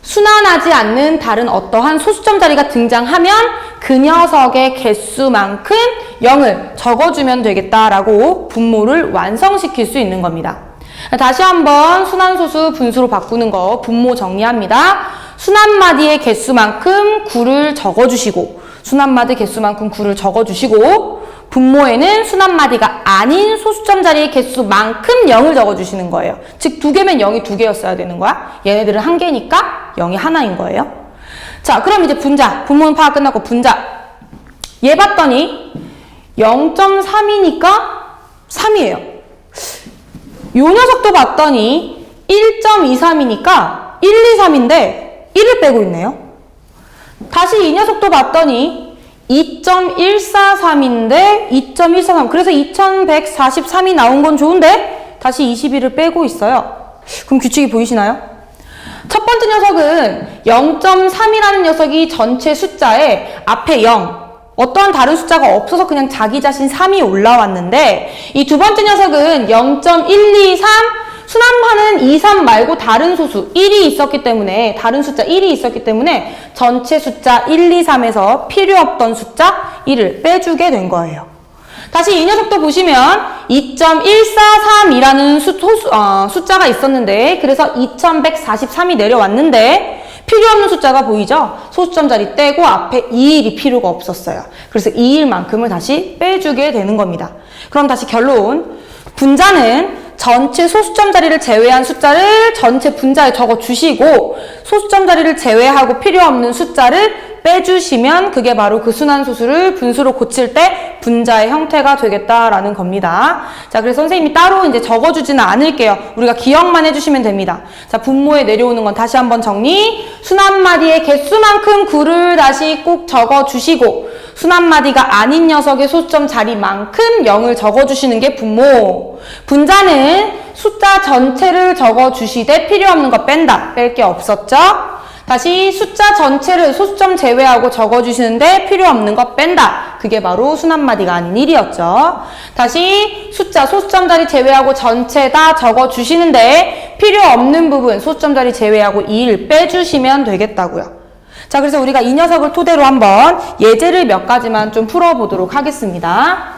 순환하지 않는 다른 어떠한 소수점 자리가 등장하면 그 녀석의 개수만큼 0을 적어주면 되겠다라고 분모를 완성시킬 수 있는 겁니다. 다시 한번 순환소수 분수로 바꾸는 거 분모 정리합니다. 순환마디의 개수만큼 9를 적어주시고 순환마디 개수만큼 9를 적어주시고 분모에는 순환마디가 아닌 소수점 자리의 개수만큼 0을 적어주시는 거예요. 즉 2개면 0이 2개였어야 되는 거야. 얘네들은 1개니까 0이 하나인 거예요. 자, 그럼 이제 분자, 분모는 파악 끝났고 분자. 얘 봤더니 0.3이니까 3이에요. 요 녀석도 봤더니 1.23이니까 1, 2, 3인데 1을 빼고 있네요. 다시 이 녀석도 봤더니 2.143인데 2.143. 그래서 2143이 나온 건 좋은데 다시 21을 빼고 있어요. 그럼 규칙이 보이시나요? 첫 번째 녀석은 0.3이라는 녀석이 전체 숫자에 앞에 0, 어떠한 다른 숫자가 없어서 그냥 자기 자신 3이 올라왔는데 이 두 번째 녀석은 0.123 순환하는 2, 3 말고 다른 소수 1이 있었기 때문에 다른 숫자 1이 있었기 때문에 전체 숫자 1, 2, 3에서 필요 없던 숫자 1을 빼주게 된 거예요. 다시 이 녀석도 보시면 2.143이라는 숫자가 있었는데 그래서 2143이 내려왔는데 필요 없는 숫자가 보이죠? 소수점 자리 떼고 앞에 2일이 필요가 없었어요. 그래서 2일만큼을 다시 빼주게 되는 겁니다. 그럼 다시 결론. 분자는 전체 소수점 자리를 제외한 숫자를 전체 분자에 적어주시고 소수점 자리를 제외하고 필요 없는 숫자를 빼주시면 그게 바로 그 순환소수를 분수로 고칠 때 분자의 형태가 되겠다라는 겁니다. 자, 그래서 선생님이 따로 이제 적어주지는 않을게요. 우리가 기억만 해주시면 됩니다. 자, 분모에 내려오는 건 다시 한번 정리. 순환마디의 개수만큼 9를 다시 꼭 적어주시고 순환마디가 아닌 녀석의 소수점 자리만큼 0을 적어주시는 게 분모. 분자는 숫자 전체를 적어주시되 필요 없는 거 뺀다. 뺄 게 없었죠? 다시 숫자 전체를 소수점 제외하고 적어주시는데 필요 없는 거 뺀다. 그게 바로 순환마디가 아닌 1이었죠. 다시 숫자 소수점 자리 제외하고 전체 다 적어주시는데 필요 없는 부분 소수점 자리 제외하고 2를 빼주시면 되겠다고요. 자, 그래서 우리가 이 녀석을 토대로 한번 예제를 몇 가지만 좀 풀어보도록 하겠습니다.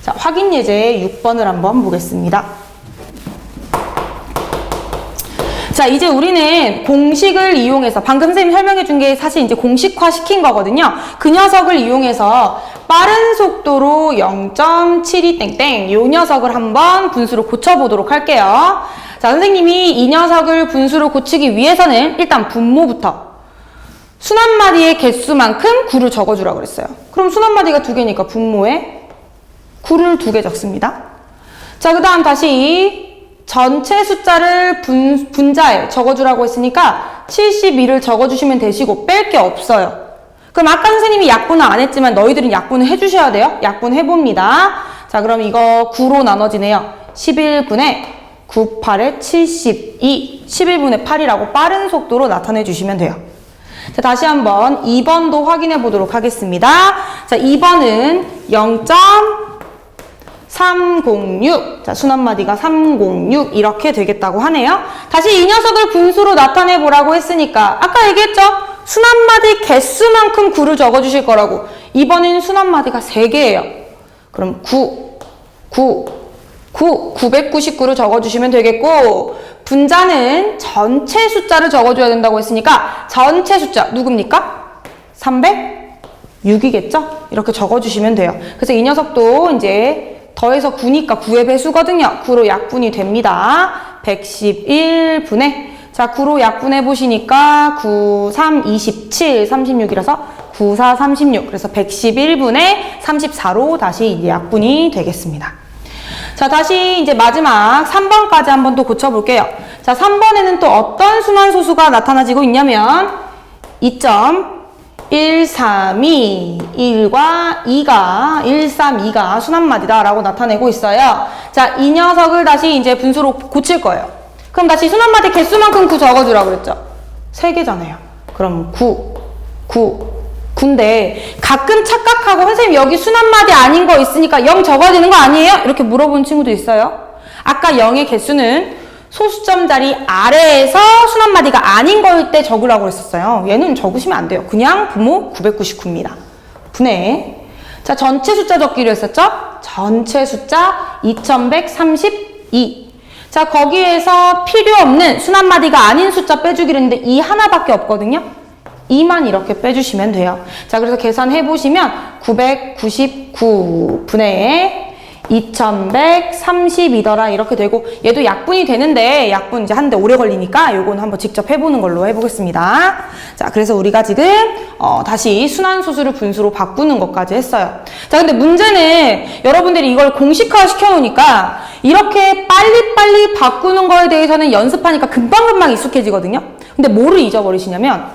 자, 확인 예제 6번을 한번 보겠습니다. 자, 이제 우리는 공식을 이용해서 방금 선생님이 설명해 준 게 사실 이제 공식화 시킨 거거든요. 그 녀석을 이용해서 빠른 속도로 0.72땡땡 요 녀석을 한번 분수로 고쳐보도록 할게요. 자, 선생님이 이 녀석을 분수로 고치기 위해서는 일단 분모부터 순환마디의 개수만큼 9를 적어주라고 그랬어요. 그럼 순환마디가 2개니까 분모에 9를 2개 적습니다. 자, 그 다음 다시 전체 숫자를 분자에 적어주라고 했으니까 72를 적어주시면 되시고 뺄 게 없어요. 그럼 아까 선생님이 약분은 안 했지만 너희들은 약분을 해주셔야 돼요. 약분 해봅니다. 자, 그럼 이거 9로 나눠지네요. 11분의 9, 8에 72, 11분의 8이라고 빠른 속도로 나타내 주시면 돼요. 자, 다시 한번 2번도 확인해 보도록 하겠습니다. 자, 2번은 0.306. 자, 순환마디가 306 이렇게 되겠다고 하네요. 다시 이 녀석을 분수로 나타내 보라고 했으니까 아까 얘기했죠? 순환마디 개수만큼 9를 적어주실 거라고. 이번엔 순환마디가 3개예요. 그럼 999를 적어주시면 되겠고 분자는 전체 숫자를 적어줘야 된다고 했으니까 전체 숫자 누굽니까? 306이겠죠? 이렇게 적어주시면 돼요. 그래서 이 녀석도 이제 더해서 9니까 9의 배수거든요. 9로 약분이 됩니다. 111분의 자 9로 약분해 보시니까 9, 3, 27, 36이라서 9, 4, 36 그래서 111분의 34로 다시 이제 약분이 되겠습니다. 자, 다시 이제 마지막 3번까지 한번 또 고쳐볼게요. 자, 3번에는 또 어떤 순환소수가 나타나지고 있냐면 2.132, 1과 2가, 132가 순환마디다라고 나타내고 있어요. 자, 이 녀석을 다시 이제 분수로 고칠 거예요. 그럼 다시 순환마디 개수만큼 9 적어주라고 그랬죠? 3개잖아요. 그럼 9인데 가끔 착각하고 선생님 여기 순환마디 아닌 거 있으니까 0 적어야 되는 거 아니에요? 이렇게 물어보는 친구도 있어요. 아까 0의 개수는 소수점 자리 아래에서 순환마디가 아닌 거일 때 적으라고 했었어요. 얘는 적으시면 안 돼요. 그냥 분모 999입니다. 분해. 자, 전체 숫자 적기로 했었죠? 전체 숫자 2132. 자, 거기에서 필요 없는 순환마디가 아닌 숫자 빼주기로 했는데 이 하나밖에 없거든요. 2만 이렇게 빼주시면 돼요. 자, 그래서 계산해보시면 999분의 2132더라 이렇게 되고, 얘도 약분이 되는데 약분 이제 하는데 오래 걸리니까 요건 한번 직접 해보는 걸로 해보겠습니다. 자, 그래서 우리가 지금 다시 순환소수를 분수로 바꾸는 것까지 했어요. 자, 근데 문제는 여러분들이 이걸 공식화 시켜놓으니까 이렇게 빨리빨리 바꾸는 거에 대해서는 연습하니까 금방금방 익숙해지거든요. 근데 뭐를 잊어버리시냐면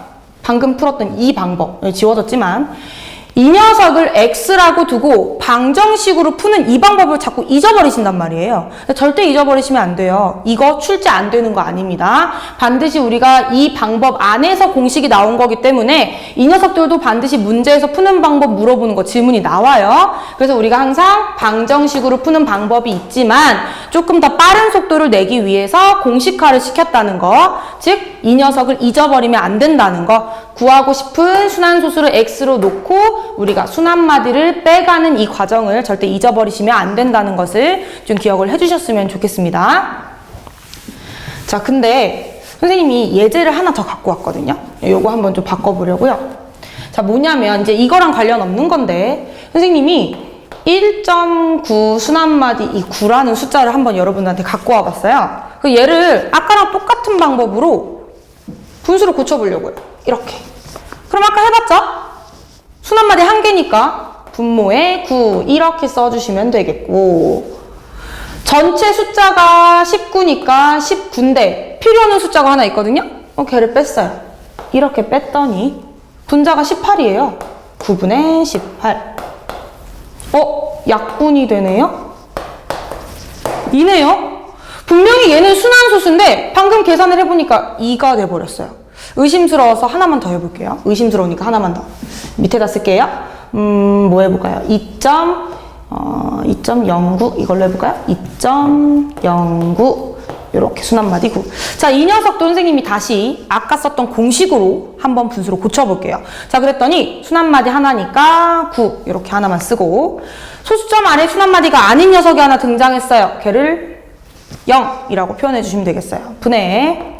방금 풀었던 이 방법, 지워졌지만 이 녀석을 x라고 두고 방정식으로 푸는 이 방법을 자꾸 잊어버리신단 말이에요. 절대 잊어버리시면 안 돼요. 이거 출제 안 되는 거 아닙니다. 반드시 우리가 이 방법 안에서 공식이 나온 거기 때문에 이 녀석들도 반드시 문제에서 푸는 방법 물어보는 거 질문이 나와요. 그래서 우리가 항상 방정식으로 푸는 방법이 있지만 조금 더 빠른 속도를 내기 위해서 공식화를 시켰다는 거, 즉 이 녀석을 잊어버리면 안 된다는 거, 구하고 싶은 순환소수를 x로 놓고 우리가 순환마디를 빼가는 이 과정을 절대 잊어버리시면 안 된다는 것을 좀 기억을 해주셨으면 좋겠습니다. 자, 근데 선생님이 예제를 하나 더 갖고 왔거든요. 요거 한번 좀 바꿔보려고요. 자, 뭐냐면 이제 이거랑 관련 없는 건데 선생님이 1.9 순환마디 이 9라는 숫자를 한번 여러분한테 갖고 와봤어요. 그 얘를 아까랑 똑같은 방법으로 분수로 고쳐보려고요. 이렇게. 그럼 아까 해봤죠? 순환마디 한 개니까 분모에 9 이렇게 써주시면 되겠고, 전체 숫자가 19니까 19인데 필요 없는 숫자가 하나 있거든요? 걔를 뺐어요. 이렇게 뺐더니 분자가 18이에요. 9분의 18. 약분이 되네요? 이네요? 분명히 얘는 순환소수인데 방금 계산을 해보니까 2가 돼버렸어요. 의심스러워서 하나만 더 해볼게요. 의심스러우니까 하나만 더. 밑에다 쓸게요. 뭐 해볼까요? 2.09 이걸로 해볼까요? 2.09 이렇게 순환마디 9. 자, 이 녀석도 선생님이 다시 아까 썼던 공식으로 한번 분수로 고쳐볼게요. 자, 그랬더니 순환마디 하나니까 9 이렇게 하나만 쓰고, 소수점 아래 순환마디가 아닌 녀석이 하나 등장했어요. 걔를 0이라고 표현해 주시면 되겠어요. 분해.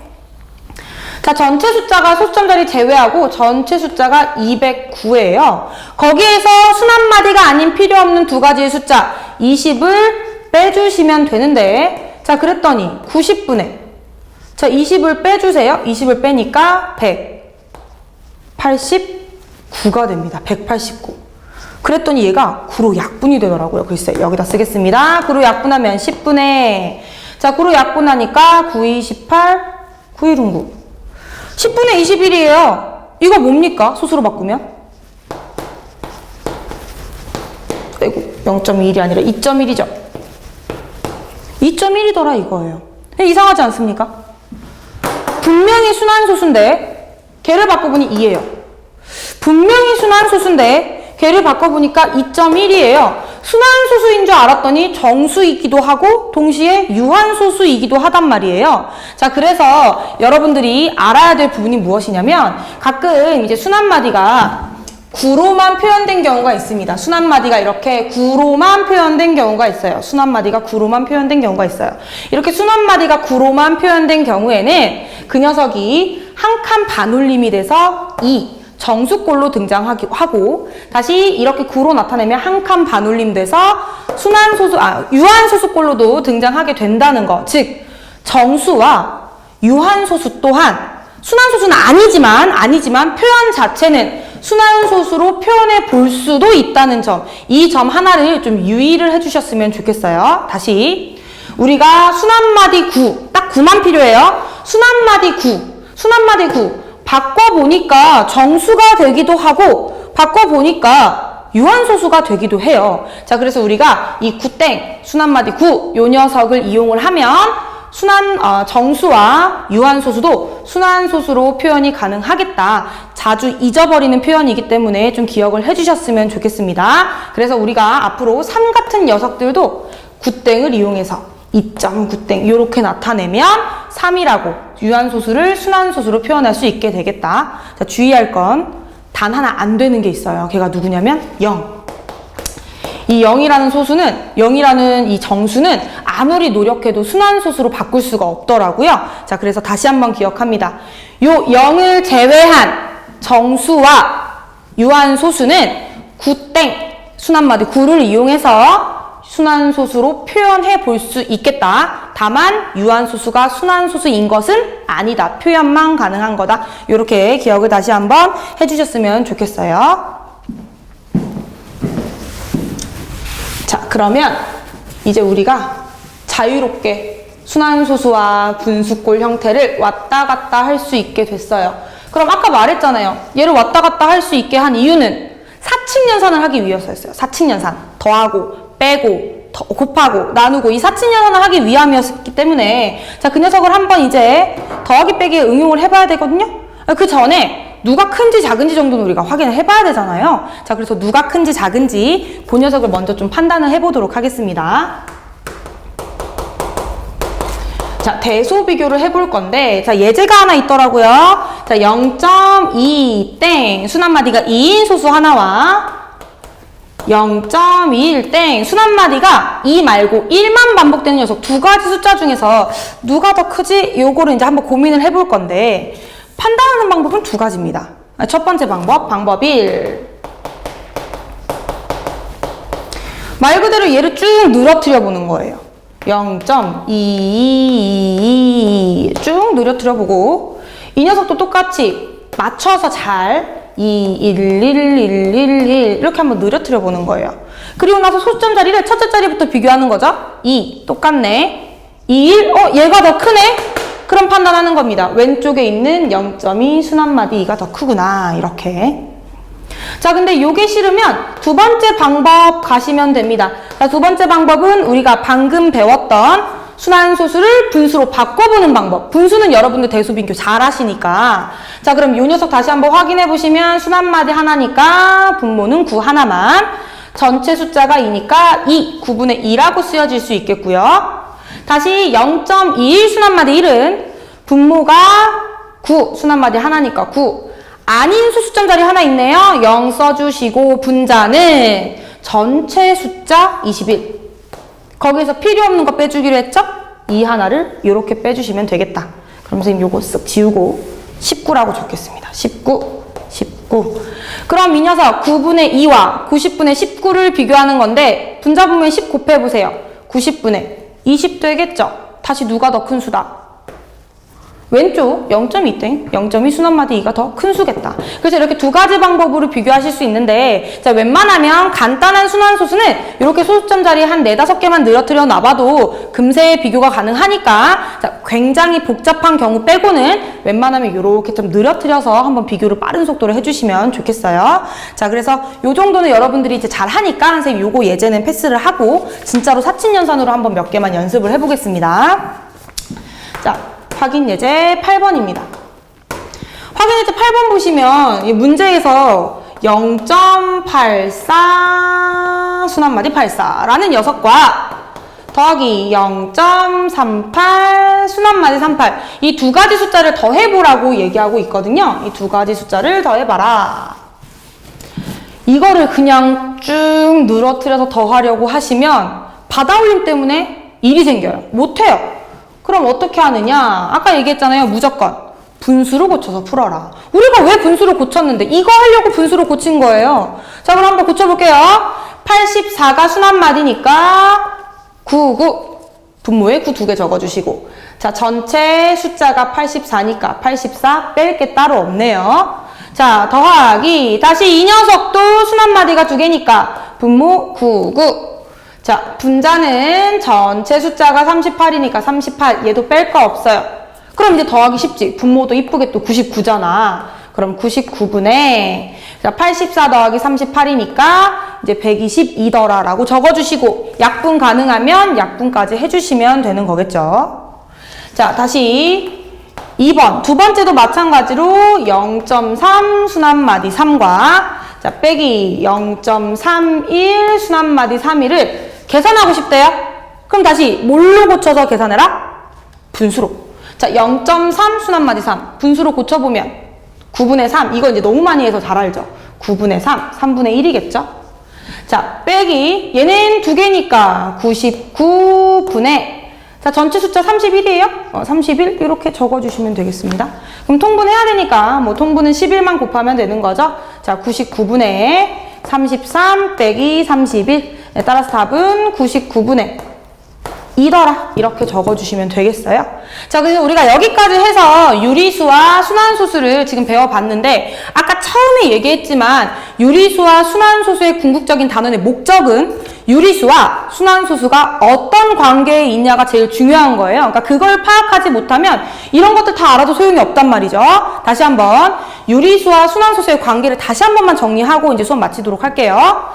자, 전체 숫자가 소수점 자리 제외하고 전체 숫자가 209예요. 거기에서 순환마디가 아닌 필요 없는 두 가지의 숫자 20을 빼주시면 되는데, 자, 그랬더니 90분의, 자, 20을 빼주세요. 20을 빼니까 189가 됩니다. 189. 그랬더니 얘가 9로 약분이 되더라고요. 글쎄, 여기다 쓰겠습니다. 9로 약분하면 10분의, 자, 9로 약분하니까 9, 2, 18, 9, 1은 9. 10분의 21이에요. 이거 뭡니까? 소수로 바꾸면? 아이고, 0.1이 아니라 2.1이죠. 2.1이더라 이거예요. 이상하지 않습니까? 분명히 순환소수인데 걔를 바꿔보니 2예요. 분명히 순환소수인데 걔를 바꿔보니까 2.1이에요. 순환소수인 줄 알았더니 정수이기도 하고 동시에 유한소수이기도 하단 말이에요. 자, 그래서 여러분들이 알아야 될 부분이 무엇이냐면 가끔 이제 순환마디가 9로만 표현된 경우가 있습니다. 순환마디가 이렇게 9로만 표현된 경우가 있어요. 순환마디가 9로만 표현된 경우가 있어요. 이렇게 순환마디가 9로만 표현된 경우에는 그 녀석이 한 칸 반올림이 돼서 2 정수꼴로 등장하고, 다시 이렇게 9로 나타내면 한 칸 반올림 돼서 유한소수꼴로도 등장하게 된다는 거. 즉 정수와 유한소수 또한 순환소수는 아니지만 표현 자체는 순환소수로 표현해 볼 수도 있다는 점, 이 점 하나를 좀 유의를 해주셨으면 좋겠어요. 다시 우리가 순환마디 9, 딱 9만 필요해요. 순환마디 9 바꿔보니까 정수가 되기도 하고 바꿔보니까 유한소수가 되기도 해요. 자, 그래서 우리가 이 9땡 순환마디 9 요 녀석을 이용을 하면 정수와 유한소수도 순환소수로 표현이 가능하겠다. 자주 잊어버리는 표현이기 때문에 좀 기억을 해주셨으면 좋겠습니다. 그래서 우리가 앞으로 3 같은 녀석들도 9땡을 이용해서 2.9땡 이렇게 나타내면 3이라고 유한소수를 순환소수로 표현할 수 있게 되겠다. 자, 주의할 건 단 하나 안 되는 게 있어요. 걔가 누구냐면 0. 이 0이라는 소수는, 0이라는 이 정수는 아무리 노력해도 순환소수로 바꿀 수가 없더라고요. 자, 그래서 다시 한번 기억합니다. 요 0을 제외한 정수와 유한소수는 구땡 순한마디 구를 이용해서 순환소수로 표현해 볼 수 있겠다. 다만 유한소수가 순환소수인 것은 아니다. 표현만 가능한 거다. 이렇게 기억을 다시 한번 해주셨으면 좋겠어요. 자, 그러면 이제 우리가 자유롭게 순환소수와 분수꼴 형태를 왔다 갔다 할 수 있게 됐어요. 그럼 아까 말했잖아요. 얘를 왔다 갔다 할 수 있게 한 이유는 사칙연산을 하기 위해서였어요. 사칙연산. 더하고, 빼고, 곱하고, 나누고 이 사칙연산을 하기 위함이었기 때문에 자, 그 녀석을 한번 이제 더하기 빼기에 응용을 해봐야 되거든요. 그 전에 누가 큰지 작은지 정도는 우리가 확인을 해봐야 되잖아요. 자, 그래서 누가 큰지 작은지 그 녀석을 먼저 좀 판단을 해보도록 하겠습니다. 자, 대소 비교를 해볼 건데, 자, 예제가 하나 있더라고요. 자, 0.2 땡, 순한마디가 2인 소수 하나와 0.21 땡, 순한마디가 2 말고 1만 반복되는 녀석 두 가지 숫자 중에서 누가 더 크지? 요거를 이제 한번 고민을 해볼 건데, 판단하는 방법은 두 가지입니다. 첫 번째 방법 1. 말 그대로 얘를 쭉 늘어뜨려 보는 거예요. 0.22 쭉 늘어뜨려 보고 이 녀석도 똑같이 맞춰서 잘 2, 1, 1, 1, 1, 1 이렇게 한번 늘어뜨려 보는 거예요. 그리고 나서 소수점 자리를 첫째 자리부터 비교하는 거죠. 2 똑같네. 2, 1 얘가 더 크네. 그럼 판단하는 겁니다. 왼쪽에 있는 0.2 순한마디 2가 더 크구나. 이렇게. 자, 근데 요게 싫으면 두 번째 방법 가시면 됩니다. 자, 두 번째 방법은 우리가 방금 배웠던 순환소수를 분수로 바꿔보는 방법. 분수는 여러분들 대소비교 잘 하시니까. 자, 그럼 요 녀석 다시 한번 확인해 보시면 순한마디 하나니까 분모는 9 하나만. 전체 숫자가 2니까 2, 9분의 2라고 쓰여질 수 있겠고요. 다시 0.21 순한마디 1은 분모가 9, 순한마디 하나니까 9. 아닌 소수점 자리 하나 있네요. 0 써주시고 분자는 전체 숫자 21. 거기서 필요 없는 거 빼주기로 했죠? 이 하나를 이렇게 빼주시면 되겠다. 그럼 선생님 요거 쓱 지우고 19라고 적겠습니다. 19. 그럼 이 녀석 9분의 2와 90분의 19를 비교하는 건데 분자 보면 10 곱해보세요. 90분의 20 되겠죠? 다시 누가 더 큰 수다? 왼쪽 0.2땡, 0.2 순한마디 2가 더 큰 수겠다. 그래서 이렇게 두 가지 방법으로 비교하실 수 있는데, 자, 웬만하면 간단한 순환소수는 이렇게 소수점 자리에 한 4, 5개만 늘어뜨려 놔봐도 금세 비교가 가능하니까, 자, 굉장히 복잡한 경우 빼고는 웬만하면 이렇게 좀 늘어뜨려서 한번 비교를 빠른 속도로 해주시면 좋겠어요. 자, 그래서 요 정도는 여러분들이 이제 잘 하니까 선생님 요거 예제는 패스를 하고 진짜로 사칙연산으로 한번 몇 개만 연습을 해보겠습니다. 자, 확인 예제 8번입니다. 확인 예제 8번 보시면 이 문제에서 0.84 순한마디 84라는 녀석과 더하기 0.38 순한마디 38 이 두 가지 숫자를 더해보라고 얘기하고 있거든요. 이 두 가지 숫자를 더해봐라. 이거를 그냥 쭉 늘어뜨려서 더하려고 하시면 받아올림 때문에 일이 생겨요. 못해요. 그럼 어떻게 하느냐? 아까 얘기했잖아요. 무조건 분수로 고쳐서 풀어라. 우리가 왜 분수로 고쳤는데? 이거 하려고 분수로 고친 거예요. 자, 그럼 한번 고쳐볼게요. 84가 순한마디니까 99. 분모에 9 2개 적어주시고. 자, 전체 숫자가 84니까 84 뺄 게 따로 없네요. 자, 더하기. 다시 이 녀석도 순한마디가 2개니까 분모 99. 자, 분자는 전체 숫자가 38이니까 38. 얘도 뺄 거 없어요. 그럼 이제 더하기 쉽지. 분모도 이쁘게 또 99잖아. 그럼 99분의 자, 84 더하기 38이니까 이제 122더라 라고 적어주시고 약분 가능하면 약분까지 해주시면 되는 거겠죠. 자, 다시 2번. 두 번째도 마찬가지로 0.3 순한마디 3과 자, 빼기 0.31 순한마디 3을 계산하고 싶대요? 그럼 다시 뭘로 고쳐서 계산해라? 분수로. 자, 0.3 순한마디 3. 분수로 고쳐보면 9분의 3. 이거 이제 너무 많이 해서 잘 알죠? 9분의 3. 3분의 1이겠죠? 자, 빼기. 얘는 2개니까 99분의 자, 전체 숫자 31이에요. 31 이렇게 적어주시면 되겠습니다. 그럼 통분해야 되니까 뭐 통분은 11만 곱하면 되는 거죠. 자, 99분의 33 빼기 31. 네, 따라서 답은 99분의 2더라. 이렇게 적어주시면 되겠어요. 자, 그래서 우리가 여기까지 해서 유리수와 순환소수를 지금 배워봤는데 아까 처음에 얘기했지만 유리수와 순환소수의 궁극적인 단원의 목적은 유리수와 순환소수가 어떤 관계에 있냐가 제일 중요한 거예요. 그러니까 그걸 파악하지 못하면 이런 것들 다 알아도 소용이 없단 말이죠. 다시 한번 유리수와 순환소수의 관계를 다시 한 번만 정리하고 이제 수업 마치도록 할게요.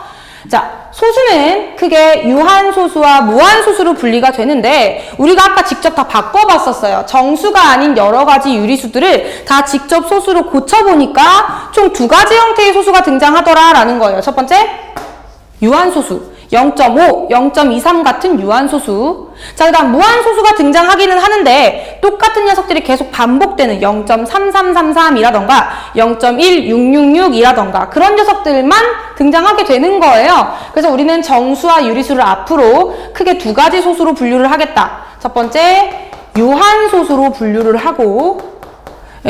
자, 소수는 크게 유한소수와 무한소수로 분리가 되는데 우리가 아까 직접 다 바꿔봤었어요. 정수가 아닌 여러 가지 유리수들을 다 직접 소수로 고쳐보니까 총 2가지 형태의 소수가 등장하더라라는 거예요. 첫 번째, 유한소수. 0.5, 0.23 같은 유한소수. 자, 그 다음 무한소수가 등장하기는 하는데 똑같은 녀석들이 계속 반복되는 0.3333이라던가 0.1666이라던가 그런 녀석들만 등장하게 되는 거예요. 그래서 우리는 정수와 유리수를 앞으로 크게 2가지 소수로 분류를 하겠다. 첫 번째, 유한소수로 분류를 하고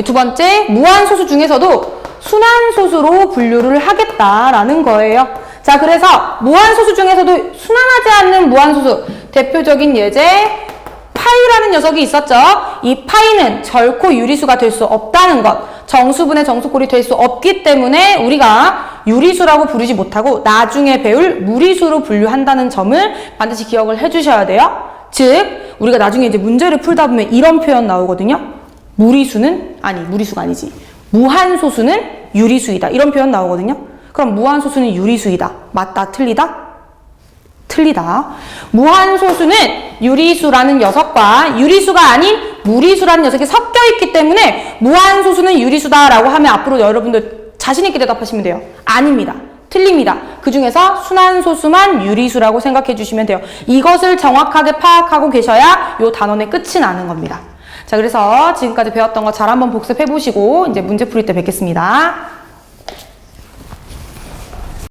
두 번째, 무한소수 중에서도 순환소수로 분류를 하겠다라는 거예요. 자, 그래서 무한소수 중에서도 순환하지 않는 무한소수 대표적인 예제 파이라는 녀석이 있었죠. 이 파이는 결코 유리수가 될 수 없다는 것, 정수분의 정수꼴이 될 수 없기 때문에 우리가 유리수라고 부르지 못하고 나중에 배울 무리수로 분류한다는 점을 반드시 기억을 해주셔야 돼요. 즉 우리가 나중에 이제 문제를 풀다 보면 이런 표현 나오거든요. 무리수가 아니지. 무한소수는 유리수이다. 이런 표현 나오거든요. 그럼 무한소수는 유리수이다. 맞다? 틀리다? 틀리다. 무한소수는 유리수라는 녀석과 유리수가 아닌 무리수라는 녀석이 섞여 있기 때문에 무한소수는 유리수다라고 하면 앞으로 여러분들 자신 있게 대답하시면 돼요. 아닙니다. 틀립니다. 그 중에서 순환소수만 유리수라고 생각해 주시면 돼요. 이것을 정확하게 파악하고 계셔야 이 단원의 끝이 나는 겁니다. 자, 그래서 지금까지 배웠던 거 잘 한번 복습해 보시고 이제 문제 풀이 때 뵙겠습니다.